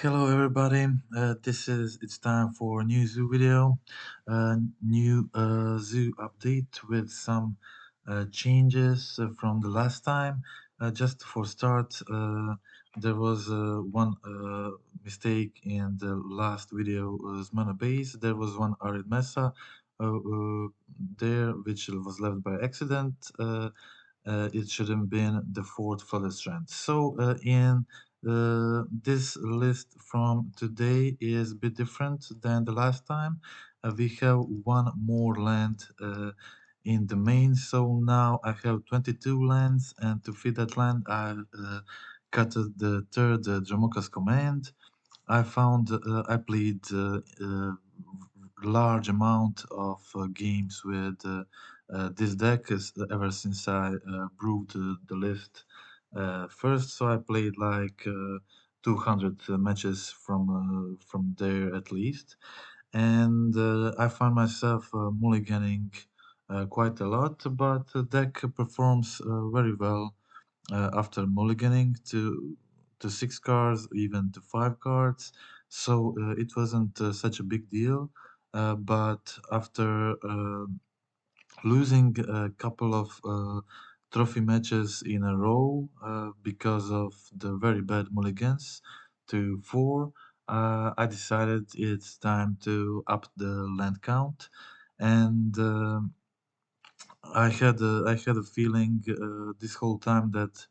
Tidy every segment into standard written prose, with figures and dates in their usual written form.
Hello everybody, it's time for a new zoo video, new zoo update with some changes from the last time. Just for start, there was one mistake in the last video was mana base. There was one arid mesa there which was left by accident. It should have been the fourth flooded strand. So in this list from today is a bit different than the last time. We have one more land in the main, so now I have 22 lands, and to feed that land, I cut the third Jamoka's command. I played large amount of games with this deck ever since I brewed the list first. So I played like 200 matches from there at least, and I found myself mulliganing quite a lot. But the deck performs very well after mulliganing to 6 cards, even to 5 cards. So it wasn't such a big deal. But after losing a couple of trophy matches in a row because of the very bad mulligans to 4, I decided it's time to up the land count, and I had a feeling this whole time that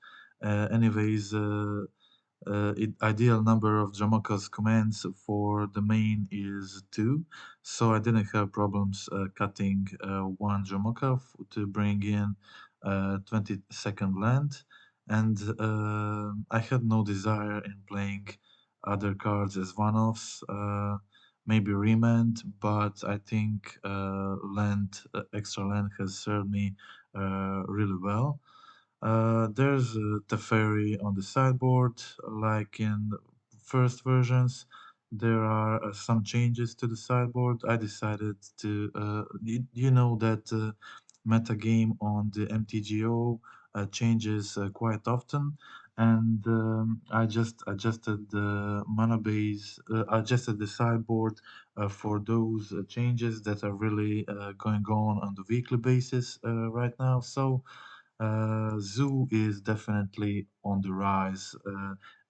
anyways ideal number of Jamoka's commands for the main is 2, so I didn't have problems cutting one Jamoka to bring in 22nd land, and I had no desire in playing other cards as one-offs. Maybe remand, but I think extra land has served me really well. There's Teferi on the sideboard, like in first versions. There are some changes to the sideboard. I decided to, you know that meta game on the MTGO changes quite often, and I just adjusted the mana base, adjusted the sideboard for those changes that are really going on the weekly basis right now. So Zoo is definitely on the rise.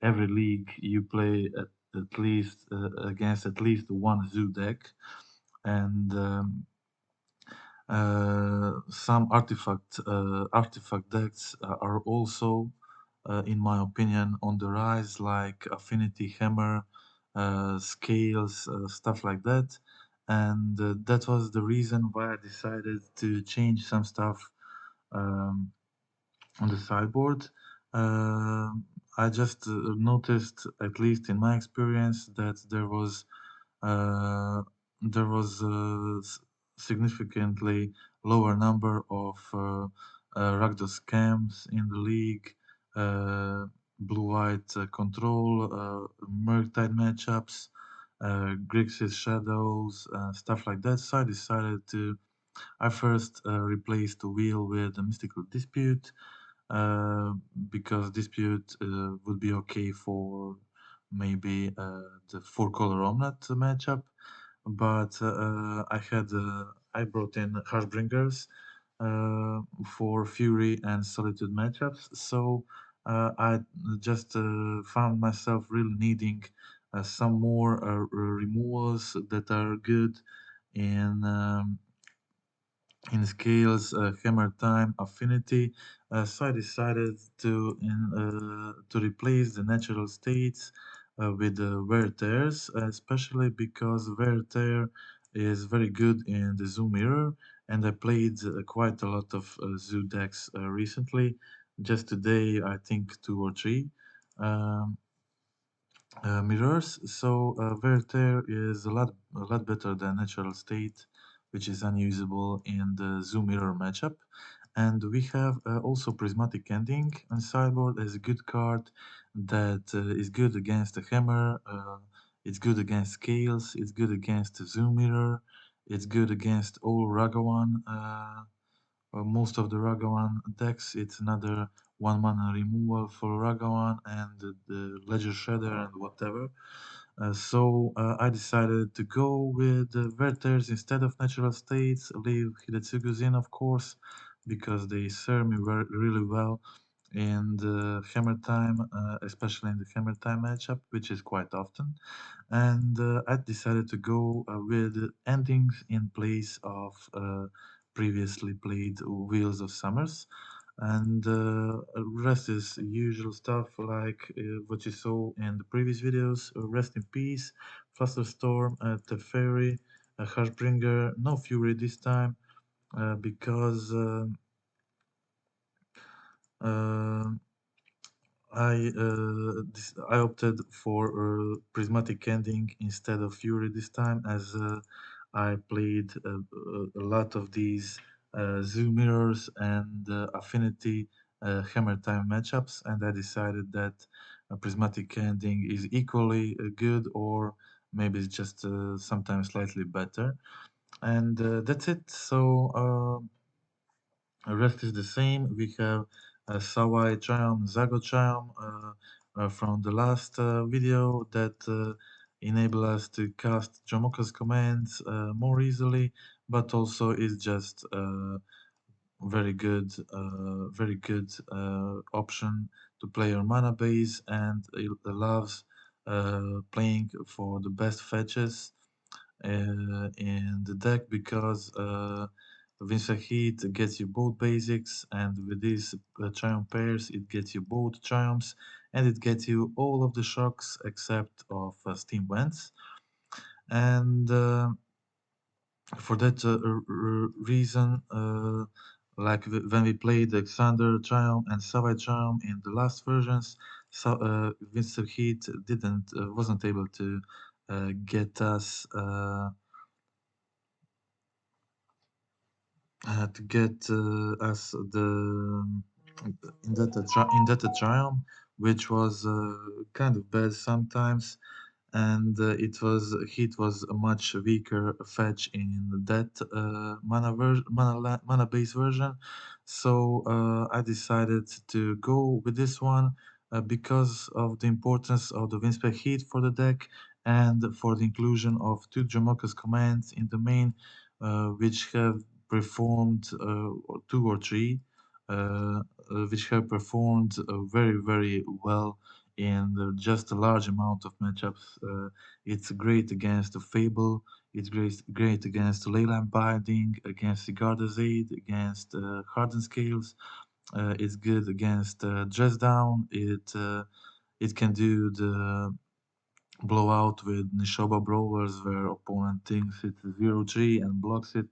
Every league you play at least against at least one Zoo deck, and some artifact decks are also, in my opinion, on the rise, like Affinity Hammer, Scales, stuff like that. And that was the reason why I decided to change some stuff. Um, on the sideboard. I just noticed, at least in my experience, that uh, there was significantly lower number of Rakdos scams in the league, blue-white control, Murktide matchups, Grixis Shadows, stuff like that. So I decided to I first replaced the wheel with a mystical dispute uh, because dispute would be okay for maybe the four color omelette matchup, but I brought in Harshbringers for Fury and Solitude matchups. So I just found myself really needing some more removals that are good in. In scales, hammer time, affinity. So I decided to replace the natural states with wear tears, especially because wear tear is very good in the zoo mirror, and I played quite a lot of zoo decks recently. Just today, I think two or three. Um, Mirrors. So Verter is a lot better than Natural State, which is unusable in the Zoom Mirror matchup. And we have also Prismatic Ending on sideboard as a good card that is good against the Hammer. It's good against Scales. It's good against the Zoom Mirror. It's good against all Ragavan. Most of the Ragavan decks. It's another one mana removal for Ragavan and the Ledger Shredder and whatever. I decided to go with the Verters instead of Natural States, leave Hidetsugu's in, of course, because they serve me really well in the Hammer Time, especially in the Hammer Time matchup, which is quite often. And I decided to go with endings in place of previously played Wheels of Summers. And rest is usual stuff like what you saw in the previous videos. Rest in Peace, Flusterstorm, Teferi, Harshbringer, no Fury this time because uh, I opted for Prismatic Ending instead of Fury this time, as I played a lot of these Zoo Mirrors and Affinity Hammer Time matchups, and I decided that Prismatic Ending is equally good, or maybe it's just sometimes slightly better. And that's it. Rest is the same. We have Sawai Charm, Zago Charm from the last video that enable us to cast Jomoka's commands more easily, but also is just very good option to play your mana base, and it allows playing for the best fetches in the deck because Vincent Heat gets you both basics, and with these Triumph pairs, it gets you both Triumphs, and it gets you all of the shocks except of Steam Vents. And for that reason, when we played Alexander Triumph and Savai Triumph in the last versions, Vincent Heat didn't wasn't able to get us. To get us the in that triumph, which was kind of bad sometimes, and Heat was a much weaker fetch in that mana base version. So I decided to go with this one because of the importance of the Windspec Heat for the deck and for the inclusion of two Jamoka's commands in the main, which have performed two or three, which have performed very well in just a large amount of matchups. It's great against the Fable. It's great against Leyline Binding, against Sigarda's Aid, against Hardened Scales. It's good against Dress Down. It can do the blowout with Nishoba Brawlers where opponent thinks it's 0-3 and blocks it.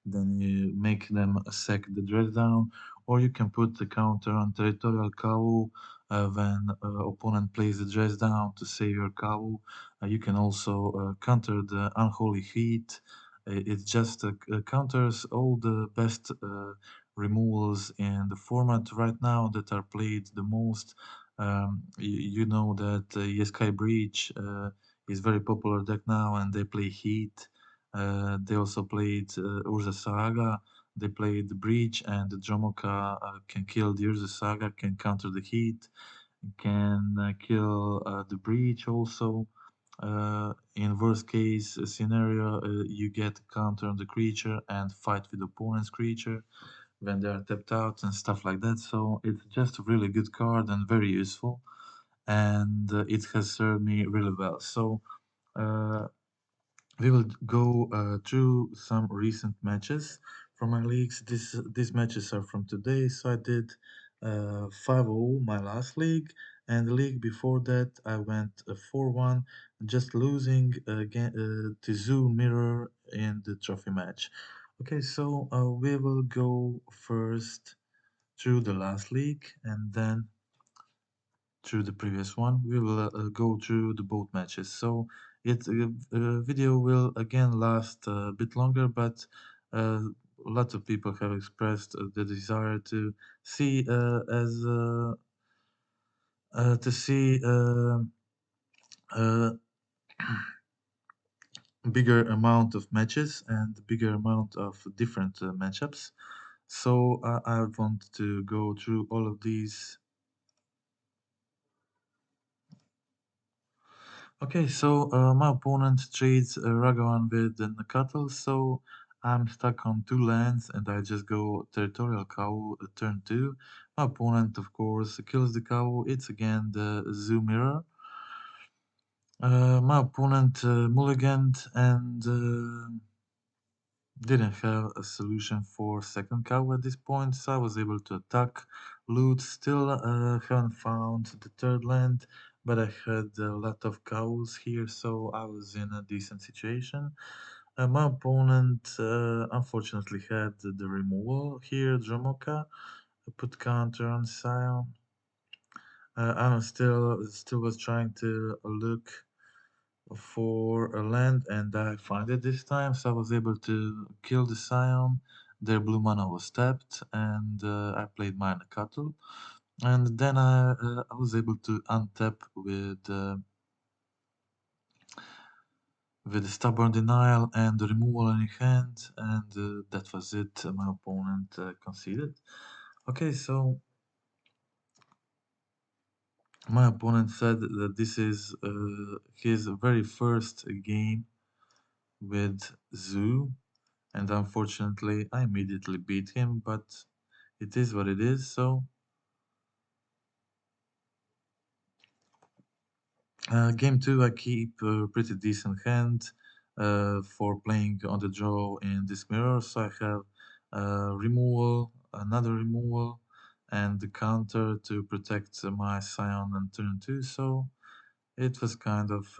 Then you make them sack the dress down, or you can put the counter on territorial KO when opponent plays the dress down to save your KO. You can also counter the unholy heat. It just counters all the best removals in the format right now that are played the most. You know that Yeskai Breach is very popular deck now, and they play Heat. They also played Urza Saga. They played the Breach, and the Dromoka can kill the Urza Saga, can counter the Heat, can kill the Breach also. In worst case scenario, you get counter on the creature and fight with opponent's creature when they are tapped out and stuff like that. So it's just a really good card and very useful, and it has served me really well. So uh, we will go through some recent matches from my leagues. These matches are from today. So I did 5-0 my last league, and the league before that I went 4-1, just losing again to Zoo Mirror in the trophy match. Okay, so we will go first through the last league and then through the previous one. We will go through the both matches. So it video will again last a bit longer, but lots of people have expressed the desire to see to see uh, bigger amount of matches and bigger amount of different matchups. So I want to go through all of these. Okay, so my opponent trades Ragavan with the Nakatal, so I'm stuck on two lands and I just go Territorial Cow turn 2. My opponent, of course, kills the cow. It's again the Zoo Mirror. My opponent mulliganed and didn't have a solution for second cow at this point, so I was able to attack, loot. Still haven't found the third land, but I had a lot of cows here, so I was in a decent situation. My opponent unfortunately had the removal here, Dromoka. I put counter on Scion. I'm still was trying to look for a land and I find it this time, so I was able to kill the Scion. Their blue mana was tapped and I played mine Cattle. And then I was able to untap with the Stubborn Denial and the removal in hand, and that was it. My opponent conceded. Okay, so my opponent said that this is his very first game with Zoo, and unfortunately I immediately beat him, but it is what it is. So game 2 I keep a pretty decent hand for playing on the draw in this mirror, so I have removal, another removal, and the counter to protect my Scion on turn 2, so it was kind of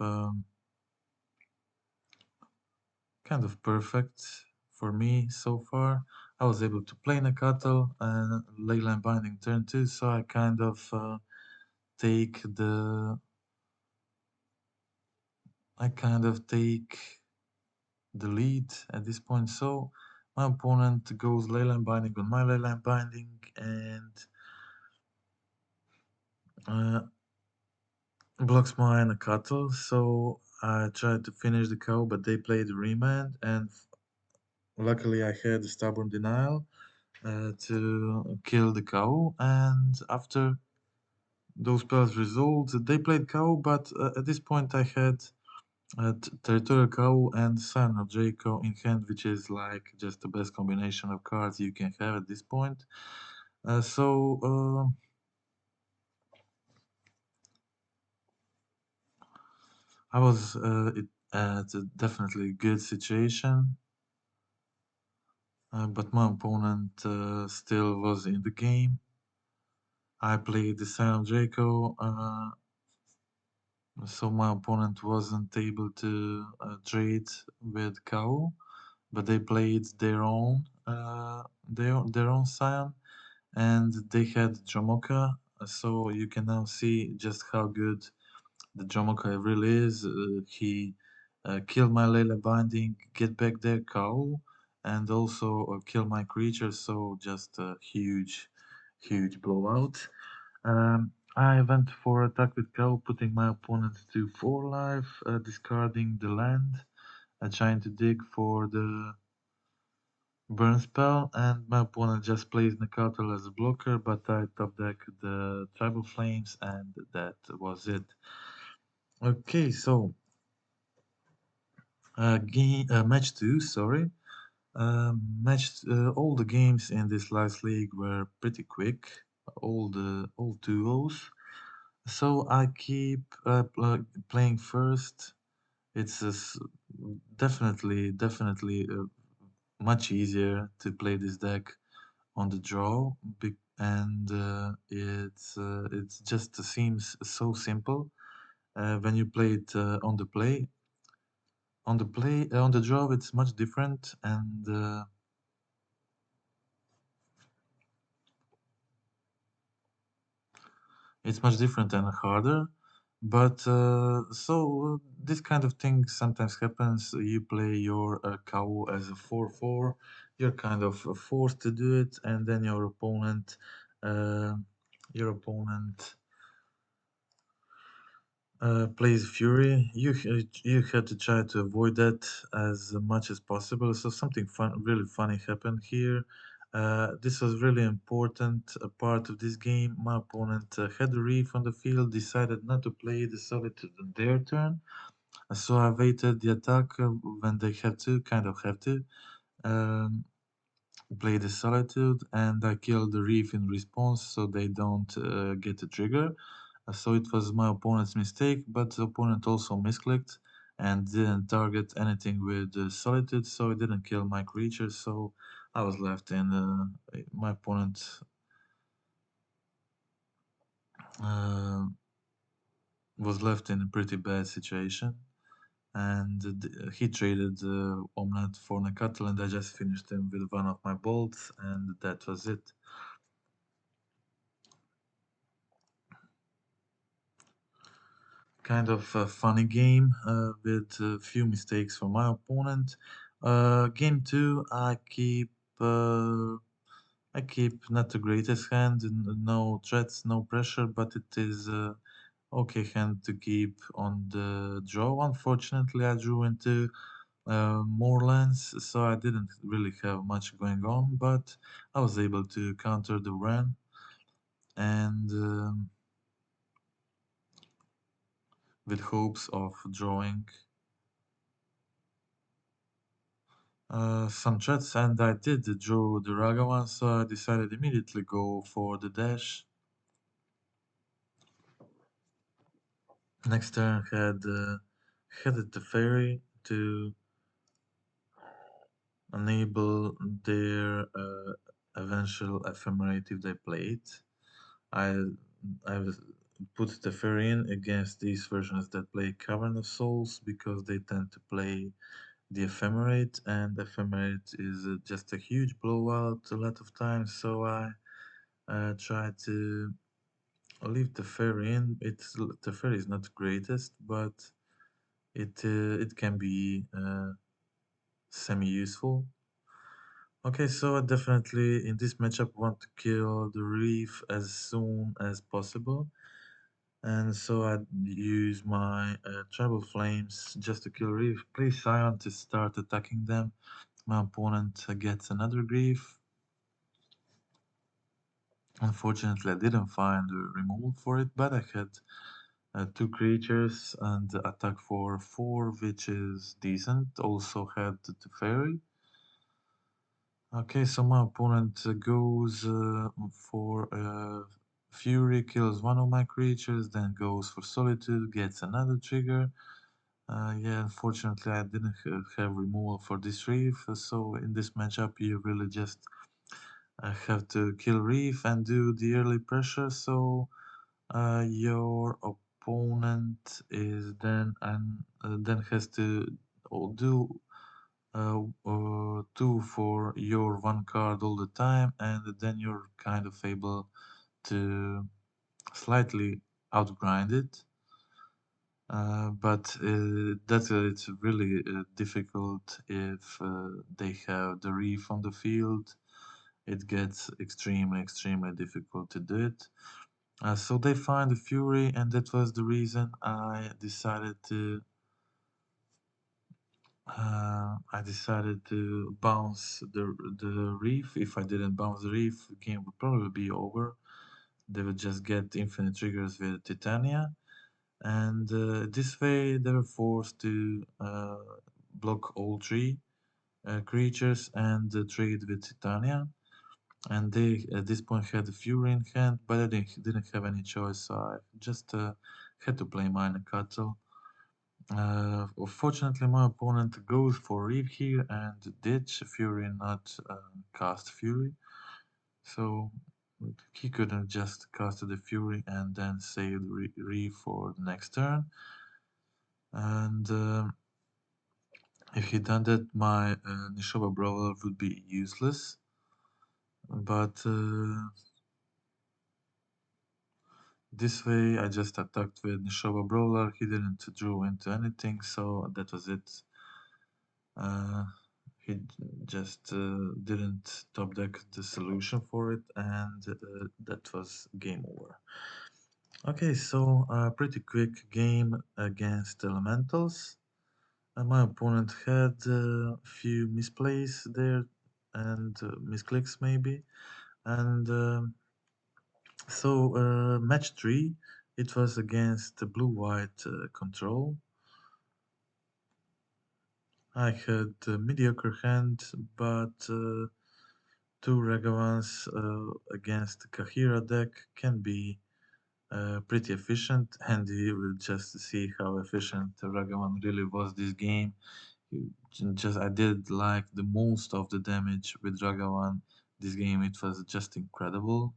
perfect for me so far. I was able to play Nakato and Leyline Binding turn 2, so I kind of take the lead at this point. So my opponent goes Leyline Binding on my Leyline Binding and uh, blocks my Nakato. So I tried to finish the cow, but they played remand, and luckily I had the Stubborn Denial to kill the cow. And after those spells resolved, they played cow, but at this point I had Territorial Cow and Son of Draco in hand, which is like just the best combination of cards you can have at this point. So I was at a definitely good situation, but my opponent still was in the game. I played the Son of Draco, so my opponent wasn't able to trade with Cow, but they played their own Scion, and they had Jomoka, so you can now see just how good the Jomoka really is. He killed my Layla Binding, get back their cow, and also kill my creature, so just a huge blowout. I went for attack with cow, putting my opponent to 4 life, discarding the land, trying to dig for the burn spell, and my opponent just plays Nakatal as a blocker, but I top deck the Tribal Flames, and that was it. Okay, so match 2, sorry. All the games in this last league were pretty quick, all 2-0s. So I keep playing first. It's definitely much easier to play this deck on the draw, and it just seems so simple when you play it on the play. On the draw, it's much different, and it's much different and harder. But this kind of thing sometimes happens. You play your cow as a 4/4. You're kind of forced to do it, and then uh, your opponent plays Fury. You had to try to avoid that as much as possible. So something really funny happened here. This was really important part of this game. My opponent had a reef on the field, decided not to play the solitude on their turn, so I waited the attack when they have to, kind of have to, um, play the solitude, and I killed the reef in response so they don't get a trigger. So it was my opponent's mistake, but the opponent also misclicked and didn't target anything with solitude, so it didn't kill my creature. So I was left in my opponent uh, was left in a pretty bad situation. And he traded Omelette for Nakatel, and I just finished him with one of my bolts, and that was it. Kind of a funny game with a few mistakes from my opponent. Game two, I keep not the greatest hand, no threats, no pressure, but it is okay hand to keep on the draw. Unfortunately, I drew into more lands, so I didn't really have much going on, but I was able to counter the Ren and with hopes of drawing some threats, and I did draw the Ragavan, so I decided immediately go for the dash. Next turn had the fairy to enable their eventual ephemerate if they play it. I I was put the fairy in against these versions that play Cavern of Souls because they tend to play the ephemerate, and ephemerate is just a huge blowout a lot of times. So I tried to leave the fairy in. The fairy is not the greatest, but it can be semi-useful. Okay, so I definitely in this matchup want to kill the reef as soon as possible. And so I use my Tribal Flames just to kill Reef. Play Scion to start attacking them. My opponent gets another Grief. Unfortunately, I didn't find a removal for it, but I had two creatures and attack for 4, which is decent. Also had the Fairy. Okay, so my opponent goes for Fury, kills one of my creatures, then goes for Solitude, gets another trigger. Yeah, unfortunately, I didn't have removal for this reef, so in this matchup, you really just have to kill reef and do the early pressure. So your opponent is then has to do 2 for your 1 card all the time, and then you're kind of able to slightly outgrind it. But it's really difficult if they have the reef on the field. It gets extremely difficult to do it. So they find the fury, and that was the reason I decided to bounce the reef. If I didn't bounce the reef, the game would probably be over. They would just get infinite triggers with Titania, and this way they were forced to block all 3 creatures and trade with Titania. And they at this point had the Fury in hand, but I didn't have any choice, so I just had to play Minor Cuttle. Fortunately, my opponent goes for Reef here and ditch Fury, not cast Fury. So he could have just casted the Fury and then saved Reef for the next turn. And if he done that, my Nishoba Brawler would be useless. But this way, I just attacked with Nishoba Brawler. He didn't draw into anything, so that was it. He just didn't top deck the solution for it, and that was game over. Okay, so a pretty quick game against elementals. My opponent had a few misplays there. and misclicks maybe. And match three, it was against the blue-white control. I had a mediocre hand, but two Ragavans against Kahira deck can be pretty efficient, and you will just see how efficient Ragavan really was this game. Just I did like the most of the damage with Ragavan this game. It was just incredible,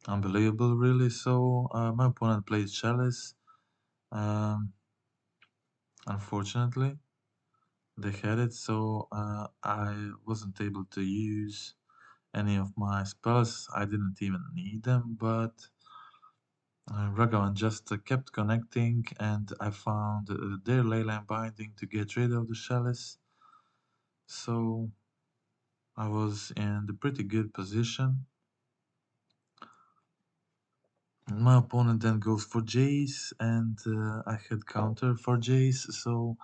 unbelievable, really. So my opponent played Chalice. Um, Unfortunately, they had it, so I wasn't able to use any of my spells. I didn't even need them, but Ragavan just kept connecting, and I found their leyline binding to get rid of the chalice. So I was in the pretty good position. My opponent then goes for Jace, and I had counter for Jace, so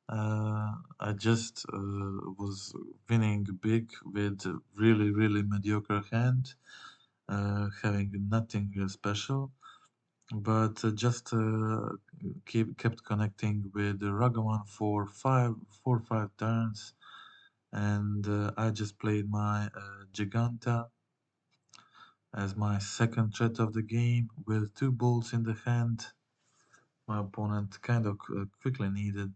I just was winning big with a really, really mediocre hand, having nothing special, but just kept connecting with the Ragavan for 4 or 5 turns, and I just played my Giganta as my second threat of the game with two bolts in the hand. My opponent kind of quickly needed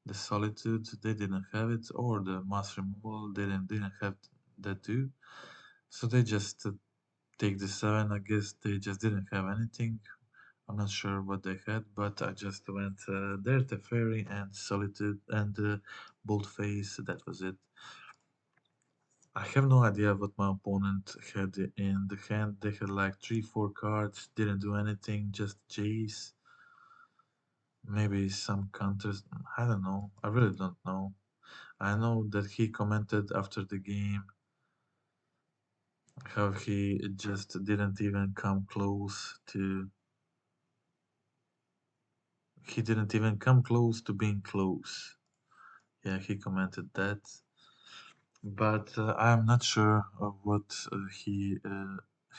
the solitude, they didn't have it, or the mass removal, they didn't have that too. So they just take the 7. I guess they just didn't have anything. I'm not sure what they had, but I just went there, Teferi and Solitude and Bolt Face. That was it. I have no idea what my opponent had in the hand. They had like 3, 4 cards, didn't do anything, just Jace. Maybe some counters. I don't know. I really don't know. I know that he commented after the game how he just didn't even come close to. He didn't even come close to being close. Yeah, he commented that. But I'm not sure of what he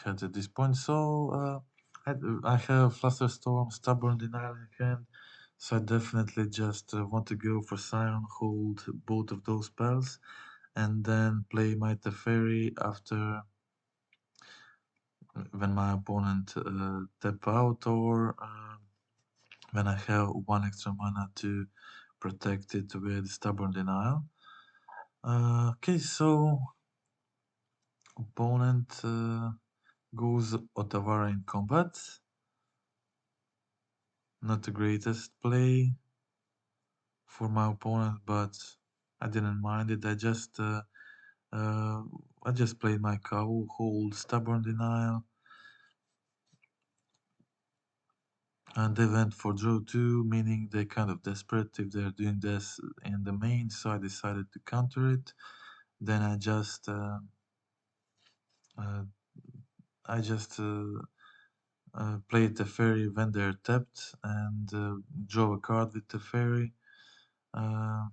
had at this point. So I have Flusterstorm, Stubborn Denial in hand. So I definitely just want to go for Scion, hold both of those spells, and then play my Teferi after when my opponent tap out, or when I have 1 extra mana to protect it with Stubborn Denial. Okay, so opponent goes Otawara in combat. Not the greatest play for my opponent, but I didn't mind it. Uh, I just played my cow, hold Stubborn Denial, and they went for draw 2, meaning they're kind of desperate if they're doing this in the main, so I decided to counter it. Then uh, I just played the fairy when they're tapped, and draw a card with the fairy. Uh,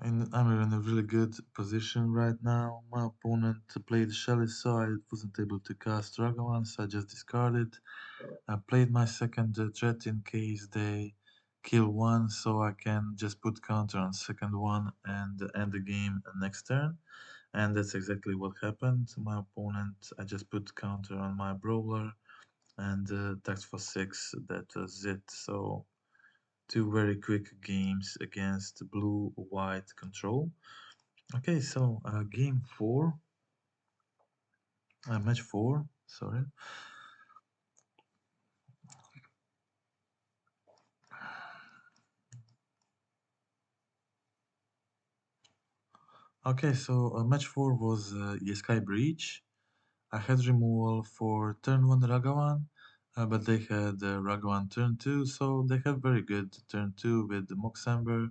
I'm in a really good position right now. My opponent played Shelly, so I wasn't able to cast Ragavan, so I just discarded. I played my second threat in case they kill one, so I can just put counter on second one and end the game next turn. And that's exactly what happened. My opponent, I just put counter on my brawler and attacked for 6. That was it. So two very quick games against blue-white control. Okay, so game 4, match 4, sorry. Okay, so match 4 was Sky Breach. I had removal for turn 1 Ragavan, but they had Ragavan turn 2, so they had very good turn 2 with the Moxamber,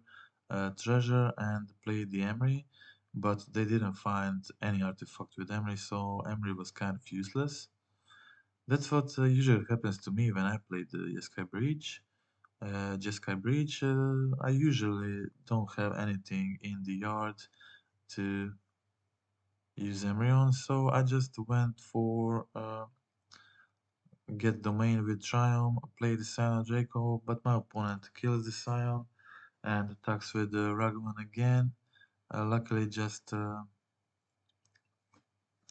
Treasure, and played the Emery, but they didn't find any artifact with Emery, so Emery was kind of useless. That's what usually happens to me when I play the Sky Breach. Jeskai Breach. I usually don't have anything in the yard to use Emery on, so I just went for get domain with Triumph, play the Scion Draco, but my opponent kills the Scion and attacks with the Ragavan again. Luckily, just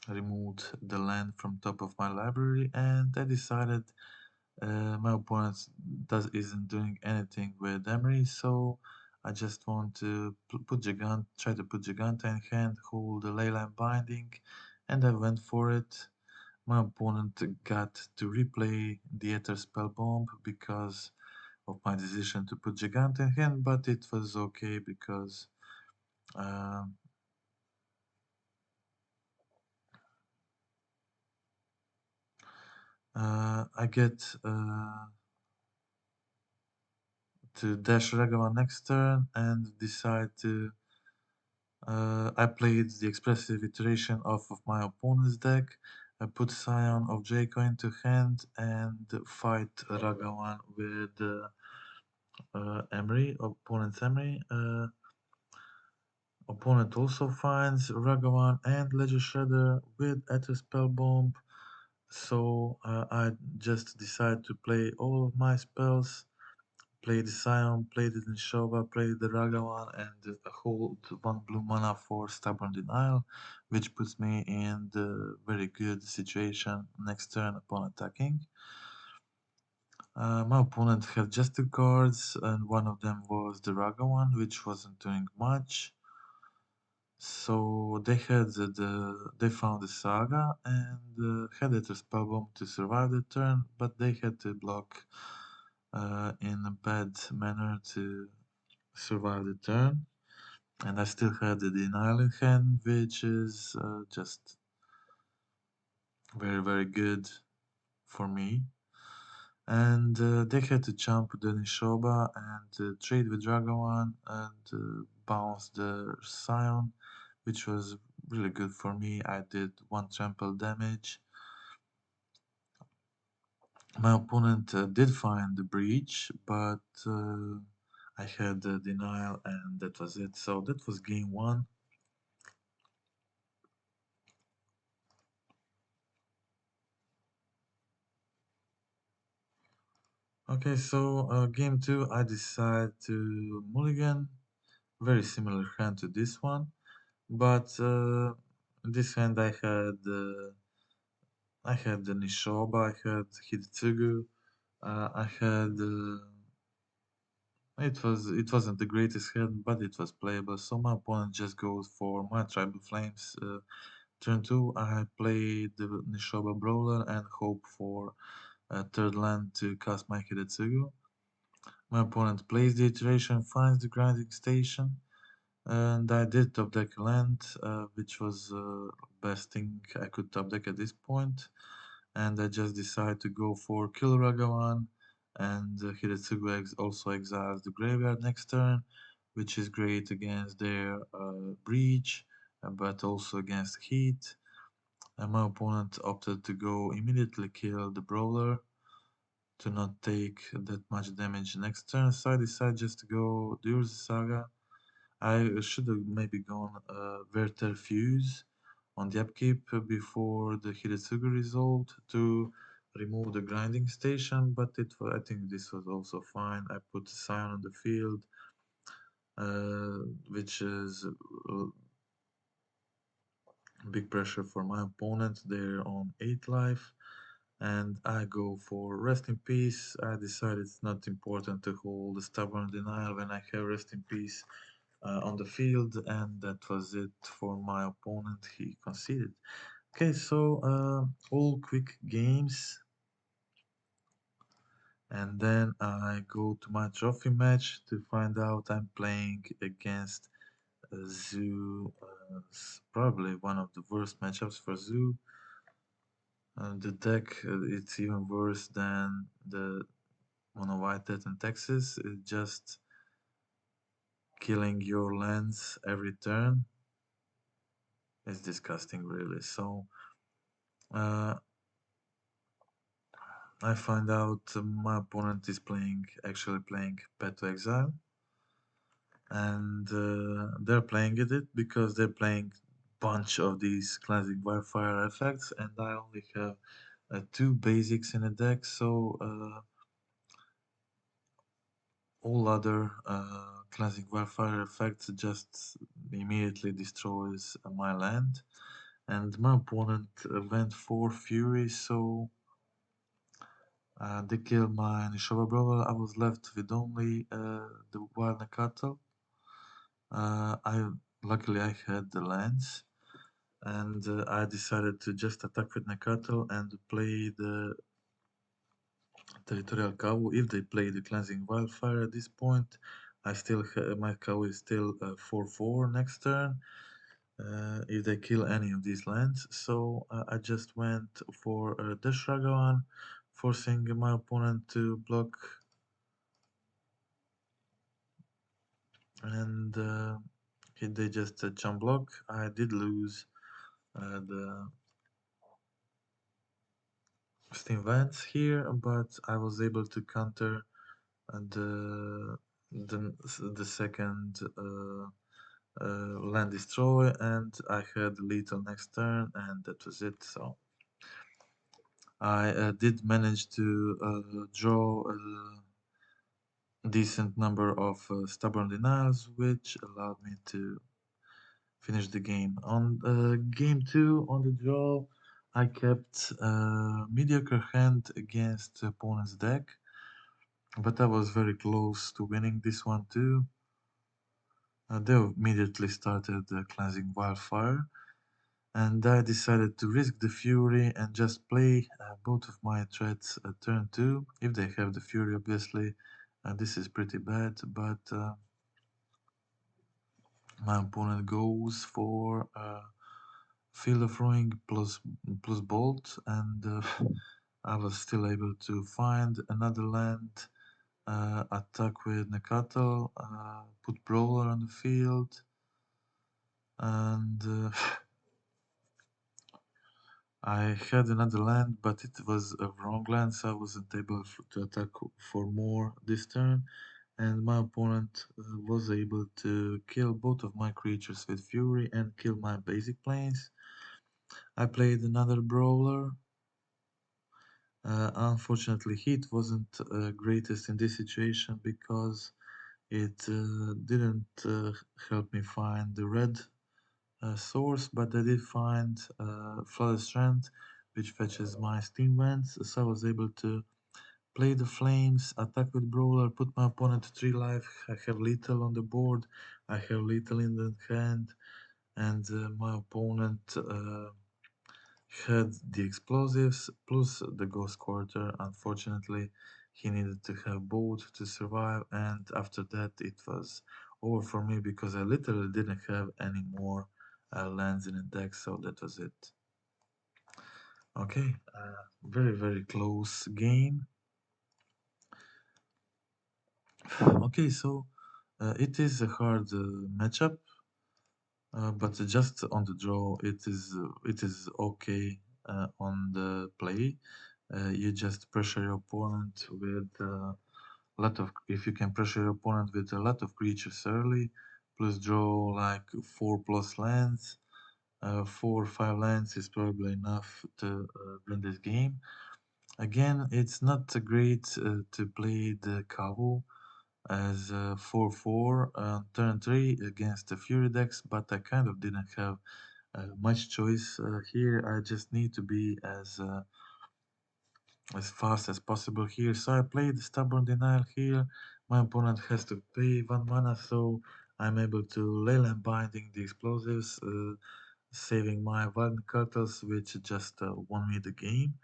removed the land from top of my library, and I decided my opponent isn't doing anything with Emery, so I just want to try to put Giganta in hand, hold the Leyline Binding, and I went for it. My opponent got to replay the Ether Spell Bomb because of my decision to put Giganta in hand, but it was okay because uh, I get to dash Ragavan next turn and decide to. I played the expressive iteration of my opponent's deck. I put Scion of Jaco into hand and fight Ragavan with Emery, opponent's Emery. Opponent also finds Ragavan and Ledger Shredder with Ether Spell Bomb. So I just decide to play all of my spells, play the Scion, play the Nishoba, play the Ragavan, and hold one blue mana for Stubborn Denial, which puts me in the very good situation next turn upon attacking. My opponent had just two cards, and one of them was the Ragavan, which wasn't doing much. So they found the Saga and had it a spellbomb to survive the turn, but they had to block in a bad manner to survive the turn. And I still had the Denial in hand, which is just very, very good for me. And they had to jump the Nishoba and trade with Dragawan and bounce the Scion, which was really good for me. I did one trample damage. My opponent did find the breach, but I had the denial, and that was it. So that was game one. Okay, so game two, I decide to mulligan. Very similar hand to this one, but this hand I had the Nishoba, I had Hidetsugu, I had it wasn't the greatest hand, but it was playable. So my opponent just goes for my Tribal Flames. Turn two, I play the Nishoba Brawler and hope for a third land to cast my Hidetsugu. My opponent plays the iteration, finds the grinding station, and I did top deck a land, which was best thing I could top deck at this point. And I just decided to go for Kill Ragavan, and Hidetsugu also exiles the graveyard next turn, which is great against their Breach, but also against Heat. And my opponent opted to go immediately kill the Brawler to not take that much damage next turn, so I decided just to go the Urza Saga. I should have maybe gone Werther Fuse on the upkeep before the Hidetsugu result to remove the grinding station, but I think this was also fine. I put Scion on the field, which is big pressure for my opponent. They're on 8 life, and I go for Rest in Peace. I decided it's not important to hold the Stubborn Denial when I have Rest in Peace on the field, and that was it for my opponent. He conceded. Okay, so all quick games, and then I go to my trophy match to find out I'm playing against Zoo. Probably one of the worst matchups for Zoo. The deck it's even worse than the mono white death in Texas. It's just killing your lands every turn. It's disgusting, really. So uh, I find out my opponent is actually playing Pet to Exile, and they're playing it because they're playing bunch of these classic Wildfire effects, and I only have two basics in a deck, so all other classic Wildfire effects just immediately destroys my land. And my opponent went for Fury, so they killed my Nishova Brawler. I was left with only the Wild Nakato. I luckily I had the lands, and I decided to just attack with Nakato and play the Territorial Cow. If they play the Cleansing Wildfire at this point, I still my cow is still 4/4 next turn. If they kill any of these lands, so I just went for Dash Ragavan, forcing my opponent to block, and they just jump block. I did lose the Steam Vents here, but I was able to counter the the second land destroy, and I had lethal next turn, and that was it. So I did manage to draw a decent number of stubborn denials, which allowed me to finish the game. On game two, on the draw, I kept a mediocre hand against the opponent's deck, but I was very close to winning this one too. They immediately started cleansing Wildfire, and I decided to risk the Fury and just play both of my threats at turn 2. If they have the Fury, obviously, this is pretty bad, but my opponent goes for Field of Ruin plus Bolt, and I was still able to find another land, attack with Nakato, put Brawler on the field, and I had another land, but it was a wrong land, so I wasn't able to attack for more this turn. And my opponent was able to kill both of my creatures with Fury and kill my basic planes. I played another Brawler. Unfortunately, Heat wasn't greatest in this situation because it didn't help me find the red source, but I did find Flooded Strand, which fetches my Steam Vents, so I was able to play the Flames, attack with Brawler, put my opponent to 3 life. I have lethal on the board, I have lethal in the hand, and my opponent had the explosives plus the Ghost Quarter. Unfortunately, he needed to have both to survive, and after that, it was over for me because I literally didn't have any more lands in the deck, so that was it. Okay, very, very close game. Okay, so it is a hard matchup, but just on the draw, it is okay on the play. You just pressure your opponent with a lot of. If you can pressure your opponent with a lot of creatures early, plus draw like 4+ lands, 4 or 5 lands is probably enough to win this game. Again, it's not great to play the Kavu as 4/4 turn 3 against the Fury decks, but I kind of didn't have much choice here. I just need to be as fast as possible here. So I played Stubborn Denial here. My opponent has to pay 1 mana, so I'm able to Leyline Binding the explosives, saving my Wild Cuttles, which just won me the game.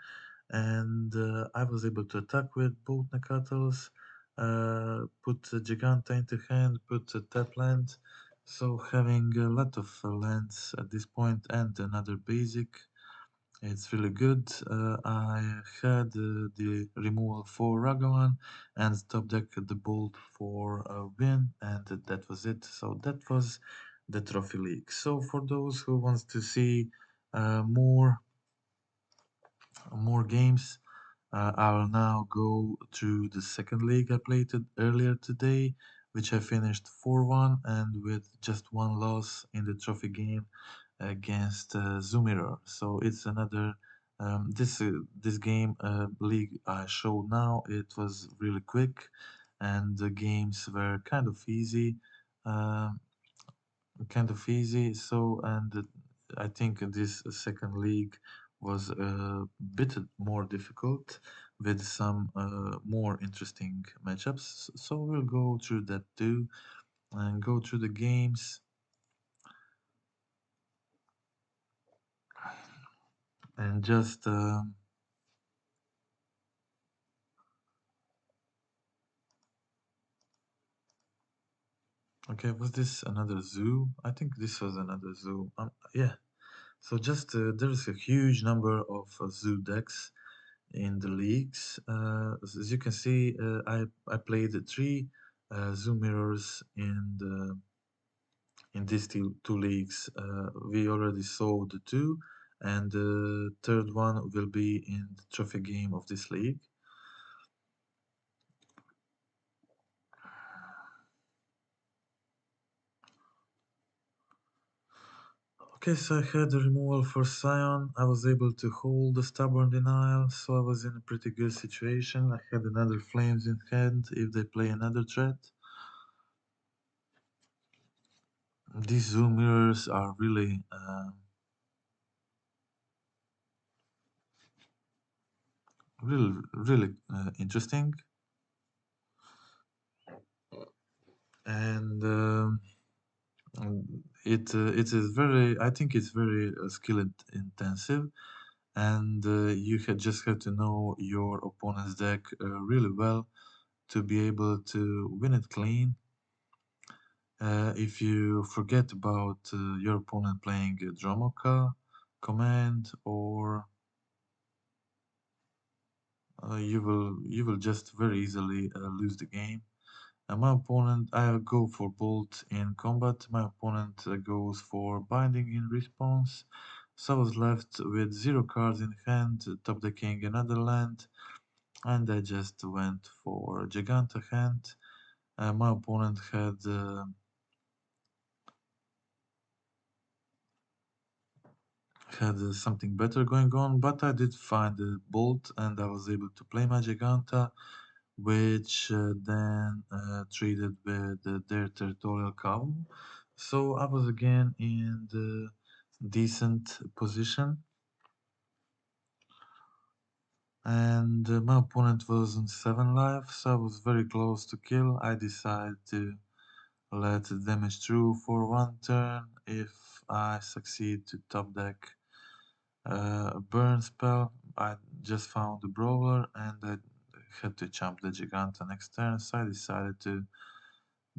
And I was able to attack with both Nakatos, put Giganta into hand, put tap land. So having a lot of lands at this point and another basic, it's really good. I had the removal for Ragavan and top deck the bolt for a win, and that was it. So that was the Trophy League. So for those who wants to see more games, I will now go through the second league I played earlier today, which I finished 4-1 and with just one loss in the trophy game against Zoomirror. So it's another this game league I showed now. It was really quick, and the games were um kind of easy. So and I think this second league was a bit more difficult with some more interesting matchups. So we'll go through that too and go through the games and just. Okay, was this another zoo? I think this was another zoo. Yeah. So just there's a huge number of zoo decks in the leagues. As you can see, I played three zoo mirrors in these two leagues. We already saw the two, and the third one will be in the trophy game of this league. Okay, so I had the removal for Scion. I was able to hold the Stubborn Denial, so I was in a pretty good situation. I had another Flames in hand if they play another threat. These Zoom mirrors are really interesting, and it is very. I think it's very skill intensive, and just have to know your opponent's deck really well to be able to win it clean. If you forget about your opponent playing a Dromoka command, or you will just very easily lose the game. My opponent, I go for Bolt in combat. My opponent goes for Binding in response. So I was left with 0 cards in hand, top decking another land, and I just went for Giganta hand. My opponent had something better going on, but I did find a Bolt, and I was able to play my Giganta, which then traded with their territorial cow. So I was again in the decent position, and my opponent was on 7 life, so I was very close to kill. I decided to let the damage through for one turn. If I succeed to top deck a burn spell, I just found the brawler and I had to jump the Giganta next turn, so I decided to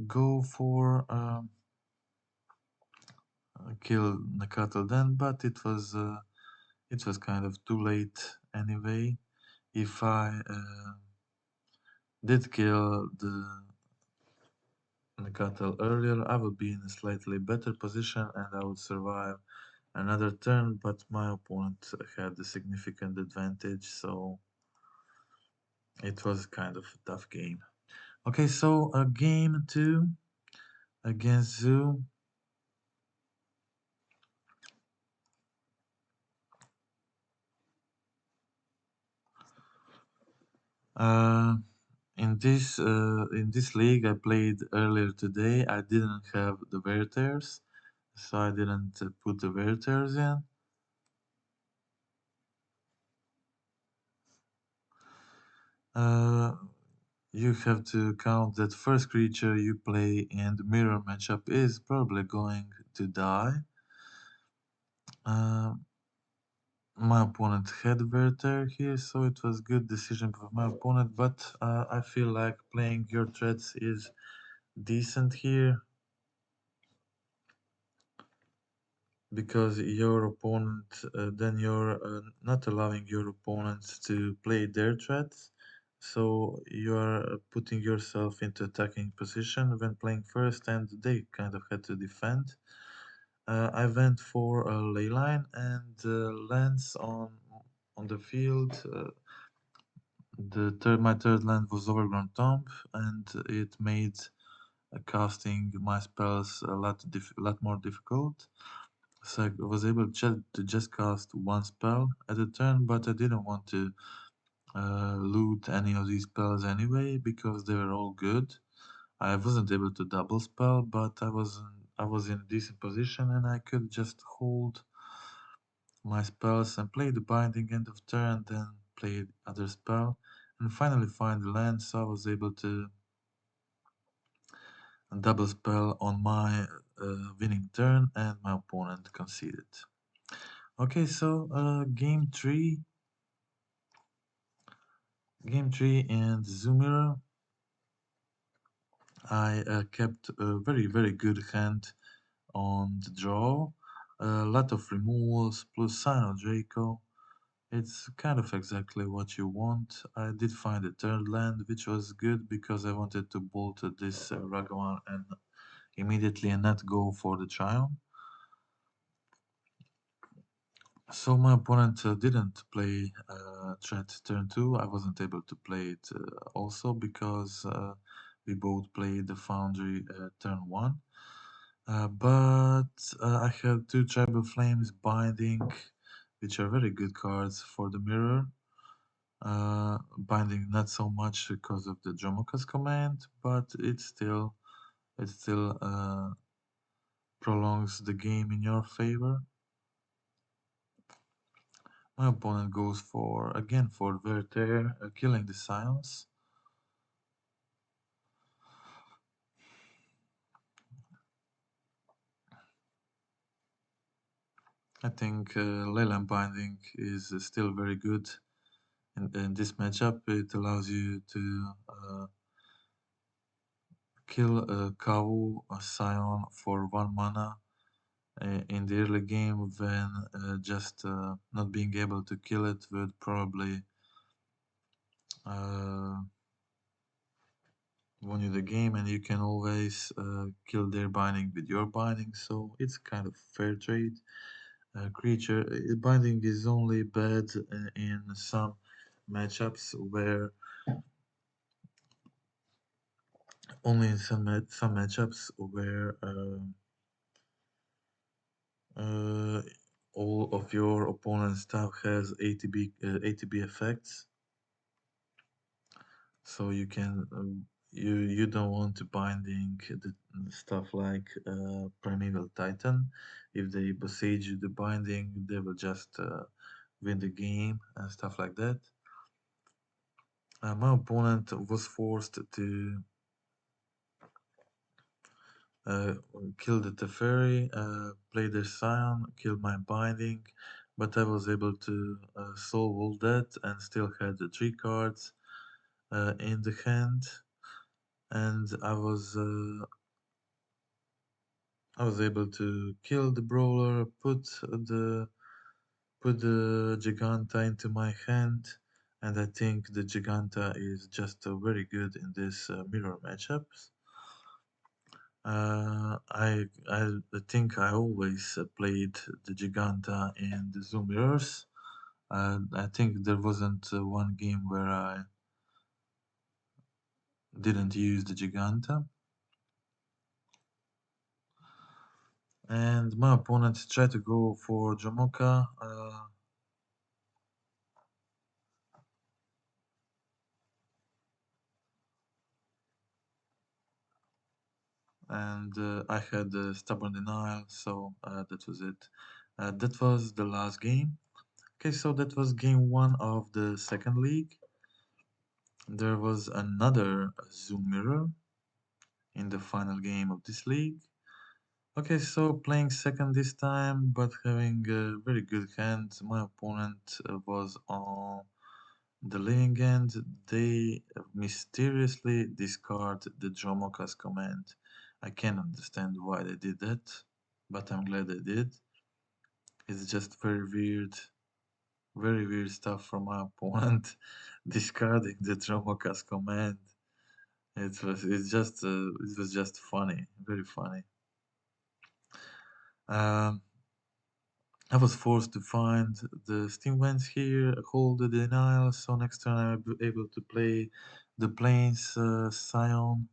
go for kill Nakata then, but it was kind of too late anyway. If I did kill the Nakata earlier, I would be in a slightly better position and I would survive another turn, but my opponent had a significant advantage, so it was kind of a tough game. Okay, so game 2 against Zoo. Uh, in this league I played earlier today, I didn't have the wear tears, so I didn't put the wear tears in. Uh, you have to count that first creature you play in the mirror matchup is probably going to die. Uh, my opponent had Werther here, so it was good decision for my opponent, but I feel like playing your threats is decent here because your opponent, then you're not allowing your opponents to play their threats, so you are putting yourself into attacking position when playing first, and they kind of had to defend. I went for a ley line and lands on the field. My third land was Overgrown Tomb, and it made casting my spells a lot more difficult. So I was able to just cast one spell at a turn, but I didn't want to loot any of these spells anyway because they were all good. I wasn't able to double spell, but I was in a decent position and I could just hold my spells and play the binding end of turn, then play other spell, and finally find the land. So I was able to double spell on my winning turn, and my opponent conceded. Okay, so game three and Zoom Mirror. I kept a very good hand on the draw. A lot of removals plus Sino Draco. It's kind of exactly what you want. I did find a third land, which was good because I wanted to bolt this Ragavan and immediately and not go for the Triumph. So my opponent didn't play threat turn 2. I wasn't able to play it also because we both played the Foundry turn 1. But I had two Tribal Flames Binding, which are very good cards for the mirror. Binding not so much because of the Dromoka's command, but it still prolongs the game in your favor. My opponent goes for Verter, killing the Scions. I think Leyland Binding is still very good in this matchup. It allows you to kill a Kavu, a Scion for 1 mana in the early game when just not being able to kill it would probably uh, win you the game, and you can always kill their binding with your binding, so it's kind of fair trade. Creature binding is only bad in some matchups where only in some matchups where uh, all of your opponent's stuff has ATB effects, so you don't want to binding the stuff like Primeval Titan. If they besiege the binding, they will just win the game and stuff like that. My opponent was forced to uh, kill the Teferi, play their Scion, kill my binding, but I was able to solve all that and still had the 3 cards in the hand, and I was able to kill the Brawler, put the Giganta into my hand, and I think the Giganta is just very good in this mirror matchups. I think I always played the Giganta in the Zoom mirrors. I think there wasn't one game where I didn't use the Giganta. And my opponent tried to go for Jamoka. And I had stubborn denial, so that was it. That was the last game. Okay, so that was game one of the second league. There was another Zoom mirror in the final game of this league. Okay, so playing second this time, but having a very good hand. My opponent was on the living end. They mysteriously discard the Dromoka's command. I can't understand why they did that, but I'm glad they did. It's just very weird stuff from my opponent discarding the Dromoka's command. It was just funny, very funny. Um, I was forced to find the steam vents here, hold the denial, so next turn I'm able to play the plains Scion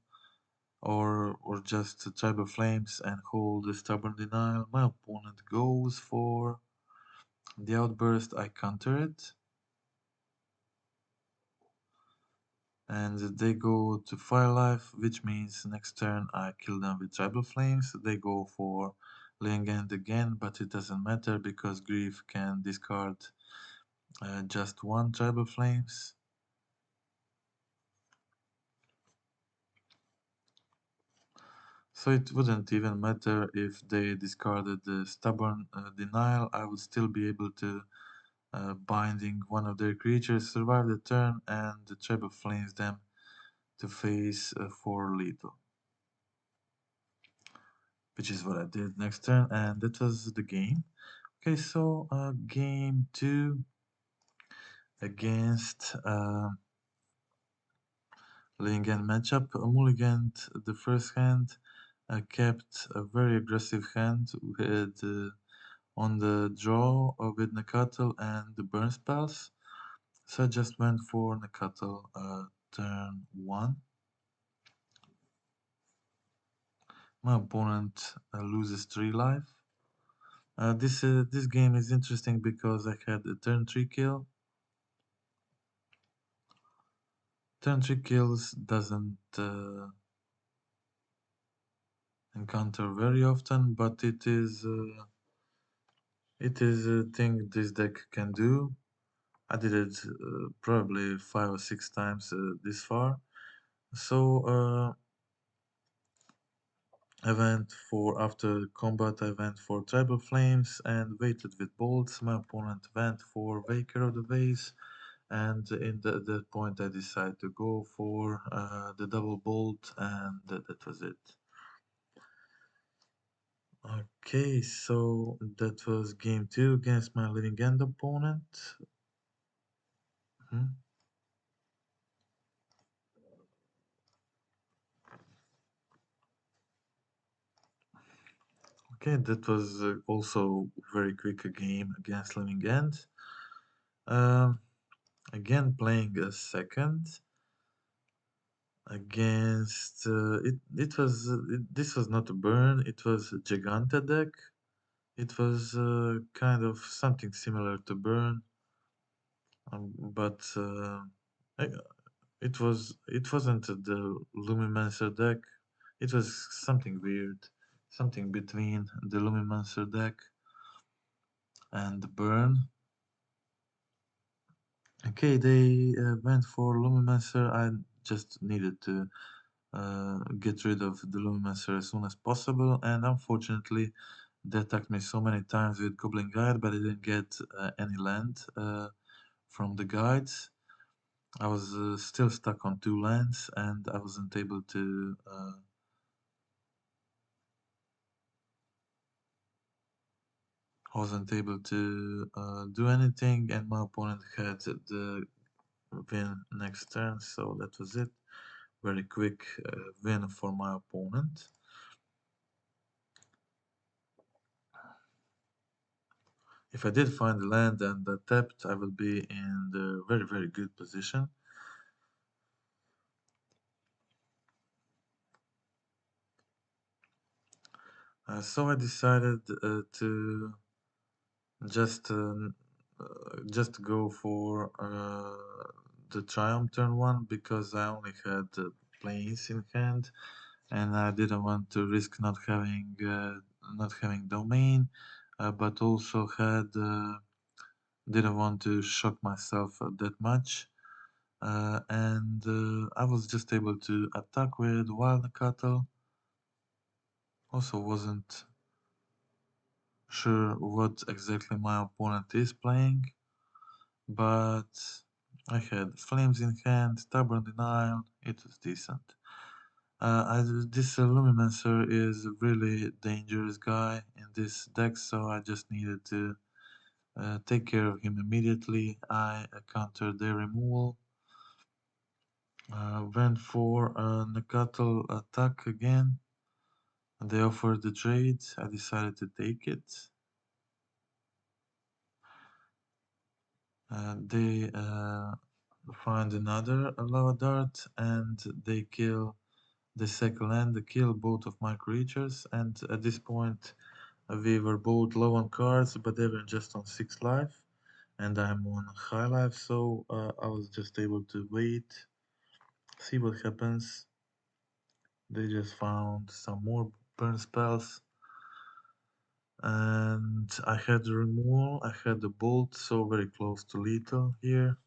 or just Tribal Flames and hold the stubborn denial. My opponent goes for the outburst, I counter it. And they go to Fire Life, which means next turn I kill them with Tribal Flames. They go for Living End again, but it doesn't matter because Grief can discard just one Tribal Flames. So it wouldn't even matter if they discarded the Stubborn Denial, I would still be able to binding one of their creatures, survive the turn, and the Tribal Flames them to face for lethal. Which is what I did next turn, and that was the game. Okay, so game 2 against Lingen matchup. Mulligan, the first hand, kept a very aggressive hand with on the draw with Nakatel and the burn spells. So I just went for Nakatel turn 1. My opponent loses 3 life. This game is interesting because I had a turn 3 kill. Turn 3 kills doesn't encounter very often, but it is a thing this deck can do. I did it probably 5 or 6 times this far. So I went for, after combat, I went for Tribal Flames and waited with bolts. My opponent went for Waker of the Vase, and in that point I decided to go for the double bolt, and that was it. Okay, so that was game 2 against my living end opponent. Mhm. Okay, that was also very quick a game against living end. Um, Again playing a second against this was not a burn, it was a Giganta deck. It was kind of something similar to burn, but it wasn't the Lumimancer deck. It was something weird, something between the Lumimancer deck and the burn. Okay, they went for Lumimancer. I just needed to get rid of the Lumimancer as soon as possible, and unfortunately, they attacked me so many times with Goblin Guide, but I didn't get any land from the guides. I was still stuck on 2 lands, and I wasn't able to do anything, and my opponent had the win next turn, so that was it. Very quick win for my opponent. If I did find the land and tapped, I will be in the very, very good position. So I decided to just uh, just go for the Triumph turn 1 because I only had planes in hand, and I didn't want to risk not having domain, but also didn't want to shock myself that much. And I was just able to attack with Wild Cattle. Also wasn't sure what exactly my opponent is playing, but I had Flames in hand, Stubborn Denial, it was decent. This Lumimancer is a really dangerous guy in this deck, so I just needed to take care of him immediately. I countered their removal, went for a Nakatel attack again. They offered the trade, I decided to take it. They find another lava dart and they kill the second land, they kill both of my creatures, and at this point we were both low on cards, but they were just on 6 life, and I'm on high life, so I was just able to wait, see what happens. They just found some more burn spells, and I had the removal, I had the bolt, so very close to lethal here.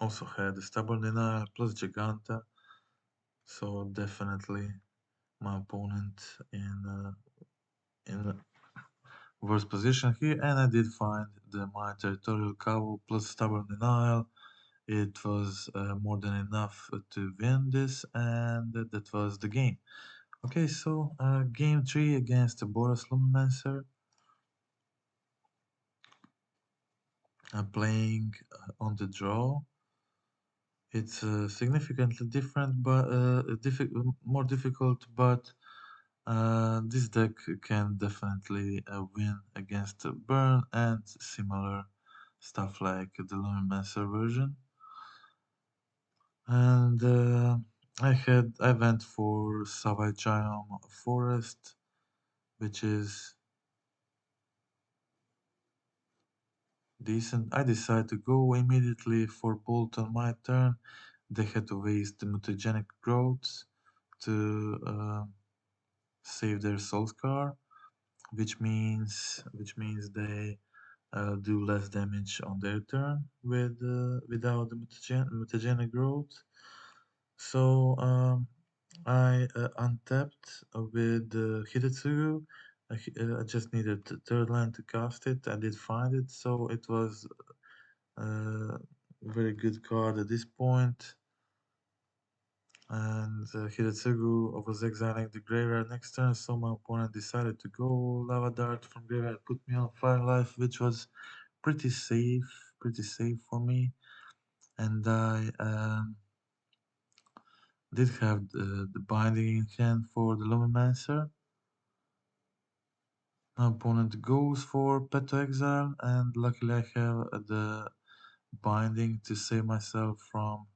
Also had the stubborn denial plus Giganta, so definitely my opponent in a worse position here, and I did find my territorial cover plus stubborn denial. It was more than enough to win this, and that was the game. Okay, so game 3 against the Boros Lumimancer. Playing on the draw. It's significantly different, but more difficult. But this deck can definitely win against Burn and similar stuff like the Lumimancer version. And I went for Savai Chayam Forest, which is decent. I decided to go immediately for Bolt on my turn. They had to waste the mutagenic growths to save their soul scar, which means they do less damage on their turn without the mutagenic growth. So I untapped with Hidetsugu. I just needed the third line to cast it. I did find it, so it was a very good card at this point. And Hidetsugu was exiling the graveyard next turn, so my opponent decided to go Lava Dart from graveyard, put me on 5 life, which was pretty safe for me. And I did have the binding in hand for the Lumimancer. My opponent goes for Peto Exile, and luckily I have the binding to save myself from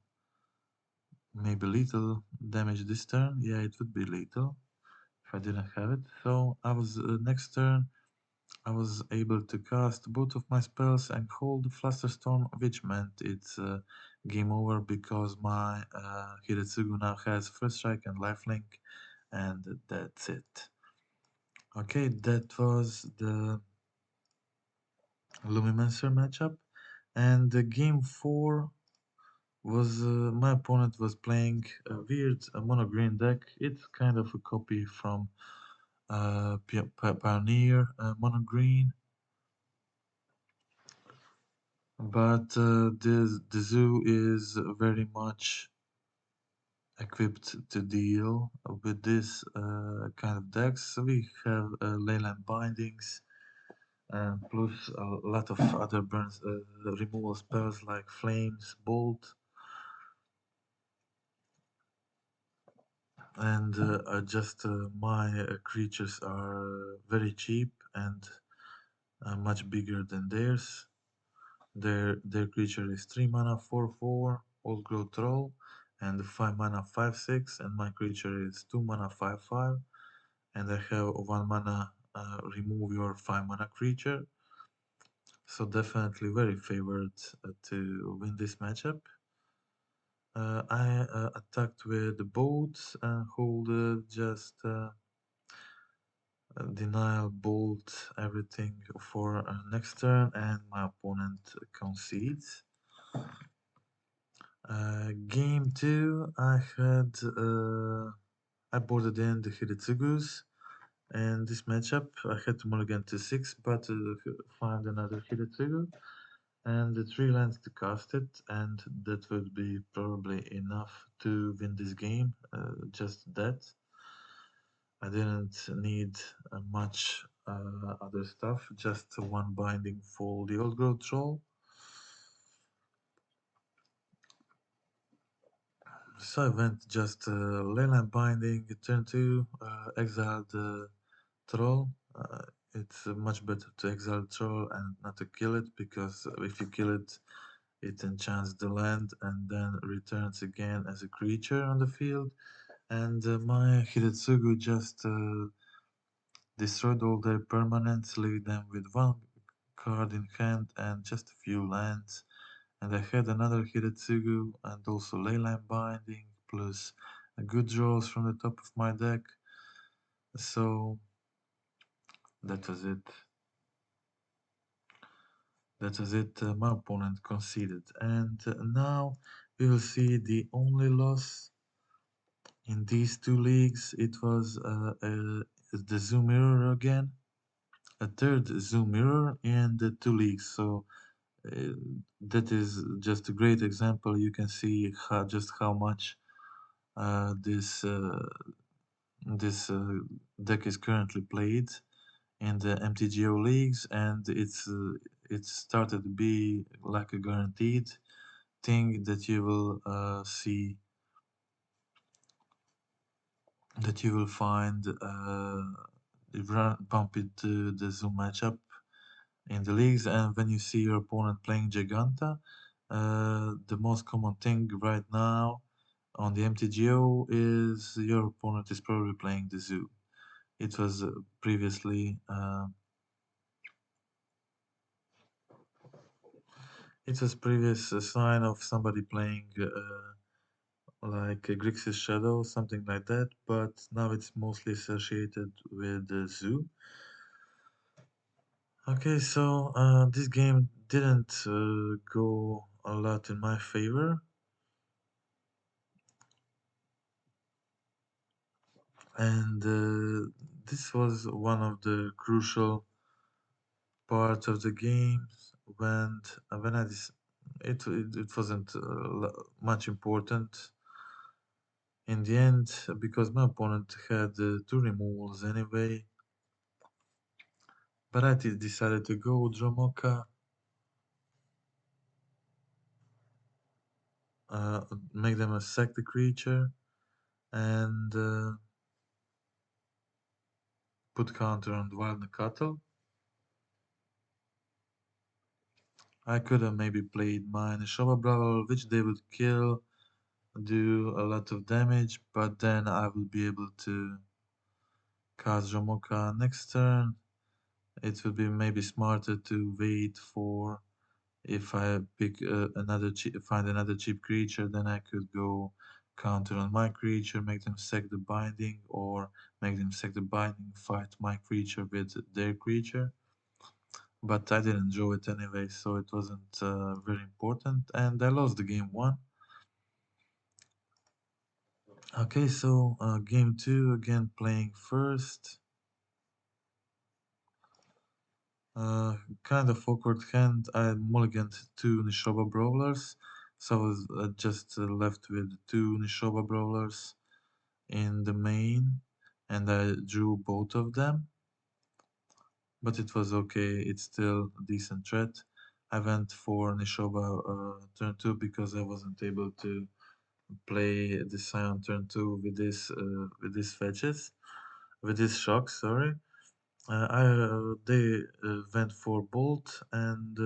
maybe lethal damage this turn. Yeah, it would be lethal if I didn't have it. So I was next turn I was able to cast both of my spells and hold the Flusterstorm, which meant it's game over because my Hiretsugu now has First Strike and Lifelink, and that's it. Okay, that was the Lumimancer matchup, and the game 4 was my opponent was playing a weird mono green deck. It's kind of a copy from Pioneer mono green. But the zoo is very much equipped to deal with this kind of decks. We have Leyland bindings, plus a lot of other burns, removal spells like Flames, Bolt, and just my creatures are very cheap and much bigger than theirs. Their creature is 3 mana 4/4 Old Growth Troll and 5 mana 5/6, and my creature is 2 mana 5/5, and I have 1 mana remove your 5 mana creature. So definitely very favored to win this matchup. I attacked with the boats and hold just denial, bolt, everything for next turn, and my opponent concedes. Game 2, I boarded in the Hiritsugus, and this matchup I had to mulligan to 6, but find another Hiritsugu, and the 3 lands to cast it, and that would be probably enough to win this game, just that. I didn't need much other stuff, just one binding for the Old Growth Troll. So I went just Leyland Binding, turn 2, exiled the Troll. it's much better to exile the troll and not to kill it, because if you kill it, it enchants the land and then returns again as a creature on the field. And my Hidetsugu just destroyed all their permanents, leaving them with one card in hand and just a few lands. And I had another Hidetsugu and also Leyline Binding, plus good draws from the top of my deck. So that was it. That was it. My opponent conceded. And now we will see the only loss in these two leagues. It was the Zoom Mirror again. A third Zoom Mirror in the two leagues. So that is just a great example. You can see just how much this deck is currently played in the MTGO leagues, and it's started to be like a guaranteed thing that you will see, that you will find bump into the Zoom matchup in the leagues. And when you see your opponent playing Giganta, the most common thing right now on the MTGO is your opponent is probably playing the Zoo. It was previously it was previous a sign of somebody playing like a Grixis Shadow, something like that, but now it's mostly associated with the Zoo. Okay, so this game didn't go a lot in my favor, and this was one of the crucial parts of the game when it wasn't much important in the end, because my opponent had two removals anyway. But I decided to go Dromoka, make them sack the creature, and put counter on the Wild Cattle. I could have maybe played my Nishoba Brawl, which they would kill, do a lot of damage, but then I would be able to cast Dromoka next turn. It would be maybe smarter to wait for, if I pick find another cheap creature, then I could go counter on my creature, make them sack the binding, or make them sack the binding, fight my creature with their creature. But I didn't draw it anyway, so it wasn't very important, and I lost the game 1. Okay, so game 2, again playing first. Kind of awkward hand. I mulliganed 2 Nishoba Brawlers, so I was just left with 2 Nishoba Brawlers in the main, and I drew both of them. But it was okay, it's still a decent threat. I went for Nishoba turn 2 because I wasn't able to play the Scion turn 2 with this fetches, with this shock, sorry. They went for Bolt, and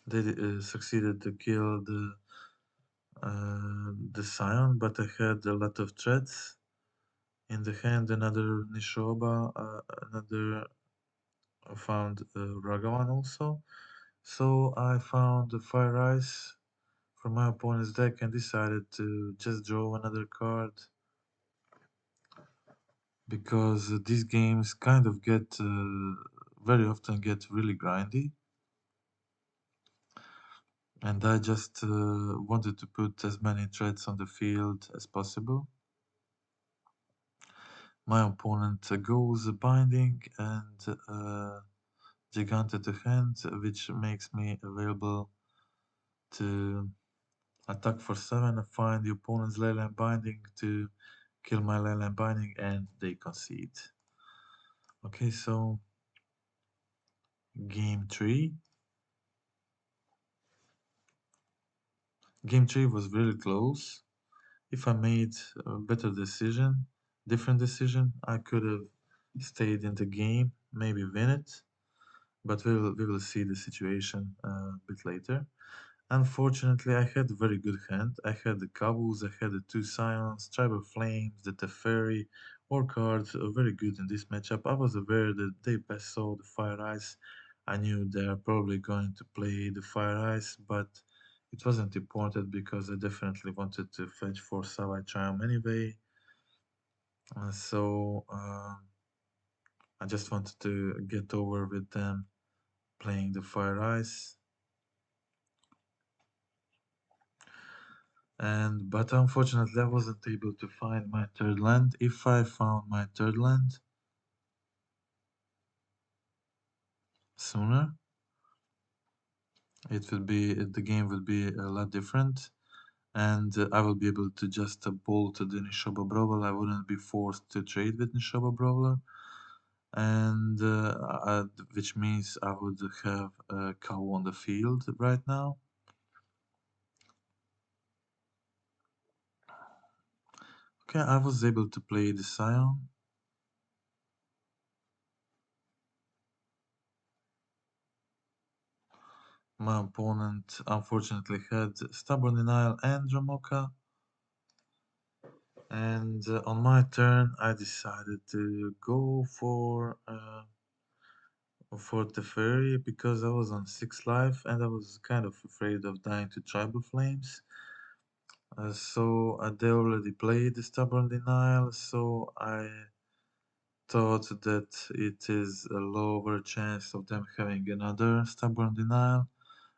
they succeeded to kill the Scion, but I had a lot of threats in the hand. Another Nishoba, another found Ragavan also. So I found the Fire Ice from my opponent's deck and decided to just draw another card, because these games kind of get very often get really grindy, and I just wanted to put as many threats on the field as possible. My opponent goes binding and Gigante to hand, which makes me available to attack for 7, find the opponent's Leyline Binding to kill my Leyline Binding, and they concede. Okay, so game 3. Game 3 was really close. If I made a better decision, different decision. I could have stayed in the game, maybe win it, but we will see the situation a bit later. Unfortunately, I had a very good hand. I had the Cobbles, I had the two Scions, Tribal Flames, the Teferi, all cards very good in this matchup. I was aware that they best saw the Fire Ice. I knew they are probably going to play the Fire Ice, but it wasn't important because I definitely wanted to fetch for Savai Charm anyway. So I just wanted to get over with them playing the Fire Ice. But unfortunately I wasn't able to find my third land. If I found my third land sooner, it would be the game would be a lot different, and I will be able to just bolt the Nishoba Brawler. I wouldn't be forced to trade with Nishoba Brawler, and which means I would have a cow on the field right now. Okay, I was able to play the Scion. My opponent unfortunately had Stubborn Denial and Ramoka. And on my turn, I decided to go for Teferi because I was on 6 life and I was kind of afraid of dying to Tribal Flames. So they already played the Stubborn Denial, so I thought that it is a lower chance of them having another Stubborn Denial.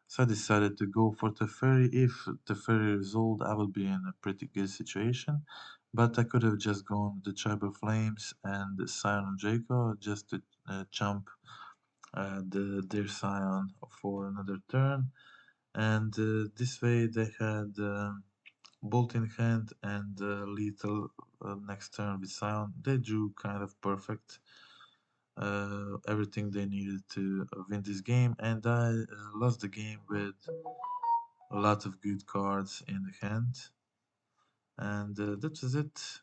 So I decided to go for Teferi. If Teferi resolved, I would be in a pretty good situation. But I could have just gone the Tribal Flames and the Scion of Jacob just to jump their Scion for another turn. And this way they had Bolt in hand and Lethal next turn with Scion. They drew kind of perfect. Everything they needed to win this game, and I lost the game with a lot of good cards in the hand. And that was it.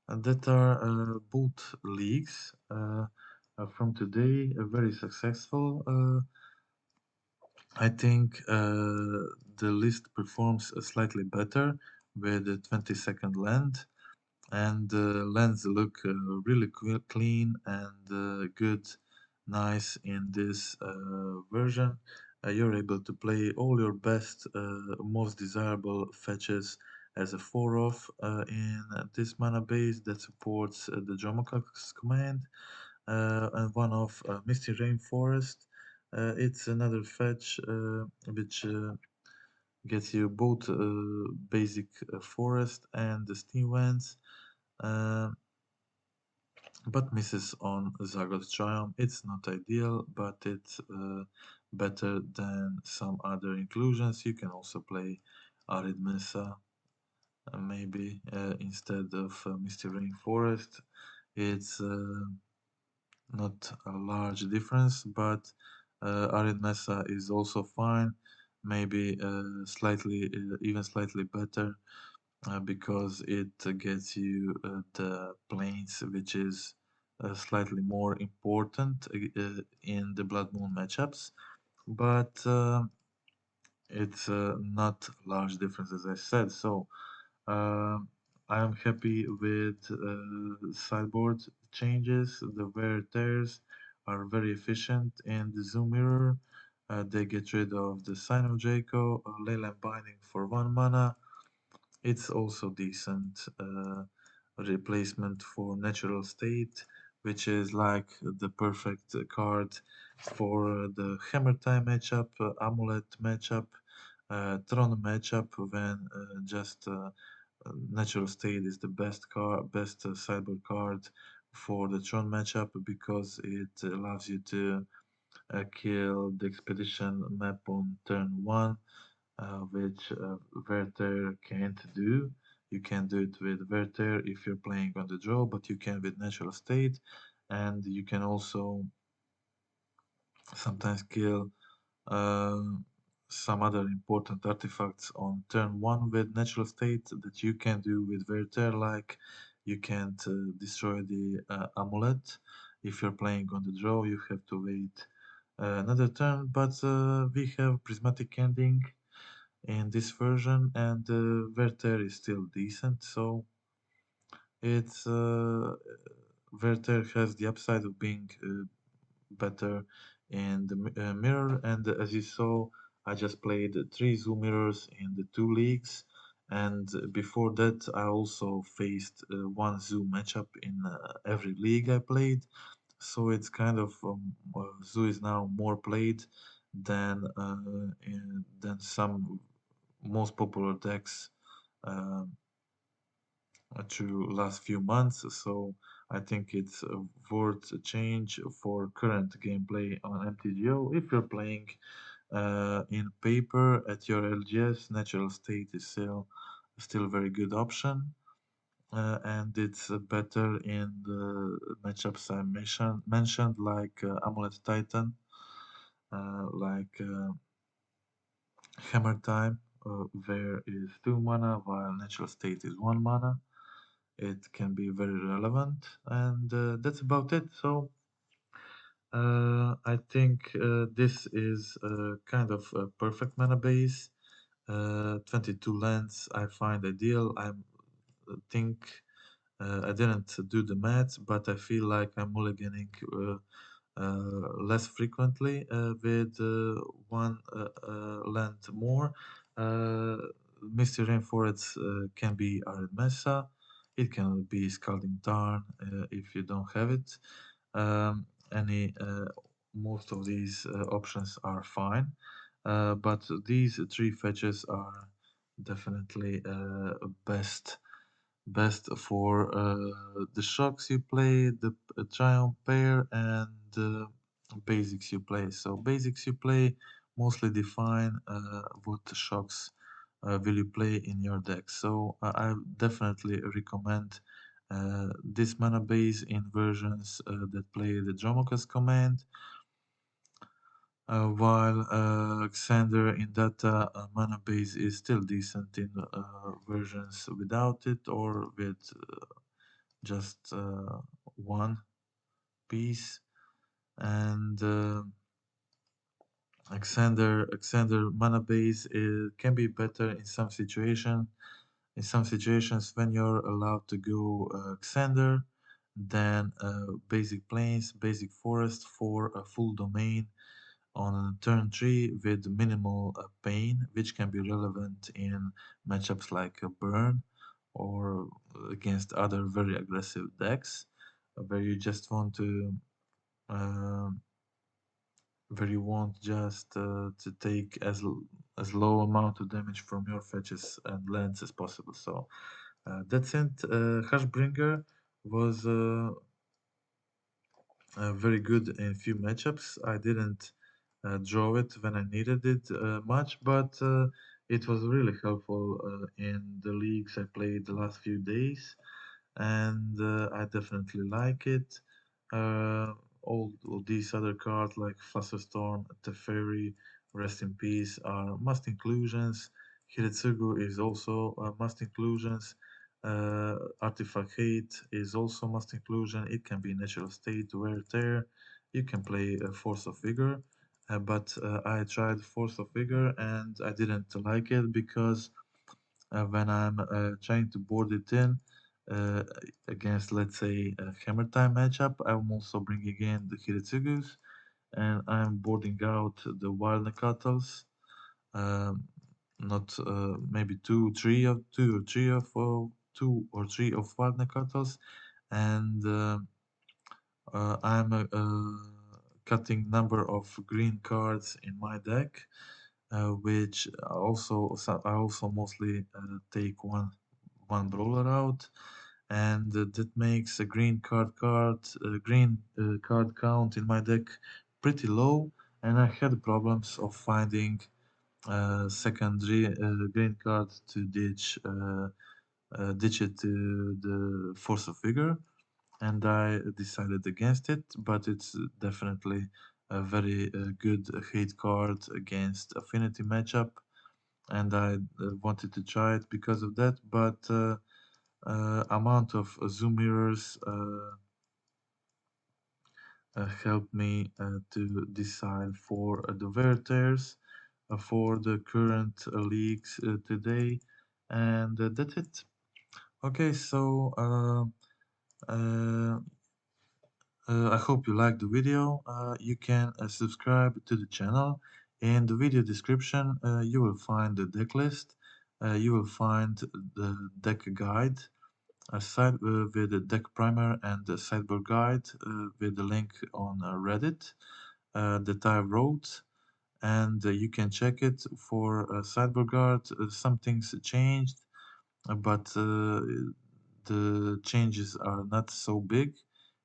And that are both leagues from today, very successful. I think the list performs slightly better with the 20-second land, and the lands look really clean and good, nice in this version. You're able to play all your best, most desirable fetches as a 4-off in this mana base that supports the Dromoka's command, and one of Misty Rainforest. It's another fetch which gets you both basic forest and the steam vents, uh, but misses on Zagoth Triumph. It's not ideal, but it's better than some other inclusions. You can also play Arid Mesa, maybe instead of Misty Rainforest. It's not a large difference, but Arid Mesa is also fine, maybe even slightly better because it gets you the planes, which is slightly more important in the Blood Moon matchups, but it's not large difference as I said. So um, I am happy with sideboard changes. The wear tears are very efficient in the zoom mirror. They get rid of the Sign of Jaco, Leyland Binding for 1 mana. It's also decent replacement for Natural State, which is like the perfect card for the Hammer Time matchup, Amulet matchup, Tron matchup when just Natural State is the best card, best sideboard card for the Tron matchup because it allows you to kill the expedition map on turn 1, which Werther can't do. You can do it with Werther if you're playing on the draw, but you can with Natural State, and you can also sometimes kill some other important artifacts on turn 1 with Natural State that you can do with Werther, like you can't destroy the amulet. If you're playing on the draw, you have to wait another turn. But we have prismatic ending in this version, and Werther is still decent. So it's Werther has the upside of being better in the mirror. And as you saw, I just played three zoo mirrors in the two leagues. And before that, I also faced one zoo matchup in every league I played. So it's kind of zoo is now more played than than some most popular decks um, through last few months. So I think it's worth a change for current gameplay on MTGO. If you're playing in paper at your LGS, natural state is still very good option. And it's better in the matchups I mentioned like Amulet Titan, like Hammer Time, where is 2 mana while natural state is 1 mana. It can be very relevant, and that's about it. So I think this is kind of a perfect mana base. 22 lands I find ideal. I think I didn't do the maths, but I feel like I'm mulliganing less frequently with one land more. Uh, Misty Rainforests can be Arid Mesa. It can be Scalding Tarn if you don't have it. Any Most of these options are fine, but these three fetches are definitely best for the shocks you play, the triumph pair, and the basics you play. So basics you play mostly define what shocks will you play in your deck. So I definitely recommend this mana base in versions that play the Dromokas command. While Xander in data mana base is still decent in versions without it or with just one piece. And Xander mana base can be better in some situation. In some situations, when you're allowed to go Xander, then basic plains, basic forest for a full domain on turn 3 with minimal pain, which can be relevant in matchups like Burn or against other very aggressive decks, where you just want to uh, where you want just to take as low amount of damage from your fetches and lands as possible. So that's it. Hushbringer was very good in few matchups. I didn't draw it when I needed it much, but it was really helpful in the leagues I played the last few days, and I definitely like it. All these other cards like Flusterstorm, Teferi, Rest in Peace are must inclusions. Hiretsugu is also must inclusions. Artifact Hate is also must inclusion. It can be natural state, wear tear. You can play Force of Vigor, but I tried Force of Vigor and I didn't like it because when I'm trying to board it in uh, against, let's say, a Hammer Time matchup, I'm also bringing in the Hiritsugus and I'm boarding out the Wild Nakatos. Um, not maybe two or three of Wild Nakatos, and I'm cutting number of green cards in my deck, which I also mostly take one brawler out, and that makes a green card count in my deck pretty low, and I had problems of finding secondary green card to ditch it to the Force of Vigor, and I decided against it. But it's definitely a very good hate card against Affinity matchup, and I wanted to try it because of that. But amount of zoom mirrors helped me to decide for the wear tears for the current leagues today, and that's it. Okay, so uh, I hope you liked the video. You can subscribe to the channel. In the video description, you will find the deck list. You will find the deck guide, a side with the deck primer and the sideboard guide with the link on Reddit that I wrote, and you can check it for sideboard guard. Some things changed, but the changes are not so big.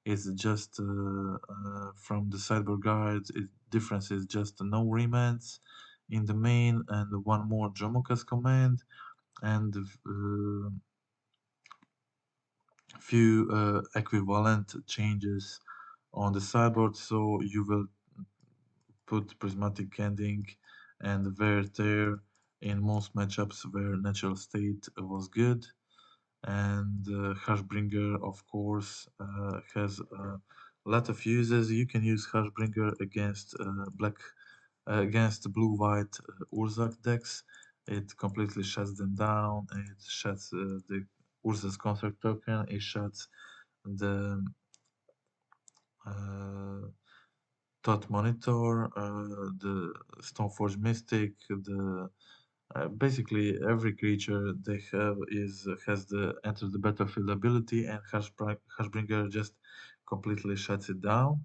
It's just from the sideboard guide. Difference is just no remands in the main and one more Jomokas command and few equivalent changes on the sideboard. So you will put prismatic ending and wear tear in most matchups where natural state was good. And Hashbringer, of course, has a lot of uses. You can use Hashbringer against against blue-white Urzak decks. It completely shuts them down. It shuts the Urza's construct token. It shuts the uh, Thought Monitor, the Stoneforge Mystic, the basically every creature they have is has the enter the battlefield ability, and Hashbringer just completely shuts it down.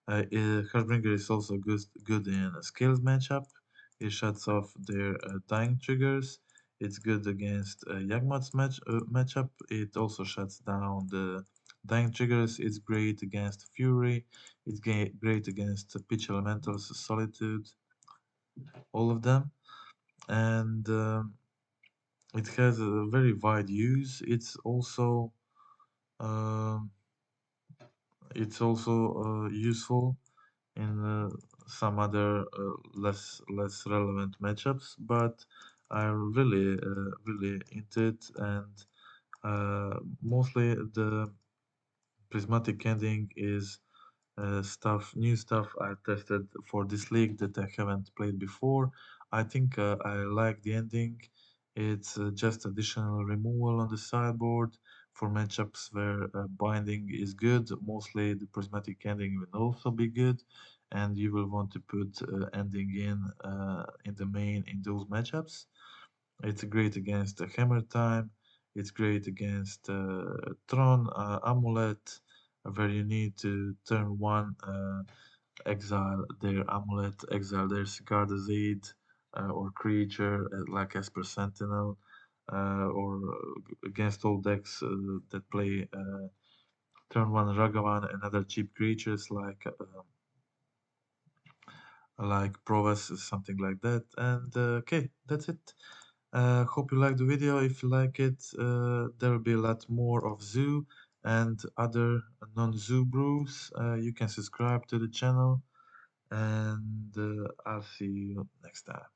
Hashbringer is also good in a skills matchup. It shuts off their dying triggers. It's good against Yagmoth's matchup. It also shuts down the dying triggers. It's great against Fury. It's great against Pitch Elementals, Solitude, all of them. And it has a very wide use. Um, it's also useful in some other less relevant matchups, but I'm really into it, and mostly the prismatic ending is new stuff I tested for this league that I haven't played before. I think I like the ending. It's just additional removal on the sideboard for matchups where binding is good. Mostly the prismatic ending will also be good, and you will want to put ending in the main in those matchups. It's great against Hammer Time. It's great against Tron Amulet, where you need to turn one, exile their amulet, exile their Cigarda's Aid, or creature like Esper Sentinel, or against all decks that play turn one Ragavan and other cheap creatures like Provas, something like that. And okay, that's it. Hope you liked the video. If you like it, there will be a lot more of zoo and other non-zoo brews. You can subscribe to the channel, and I'll see you next time.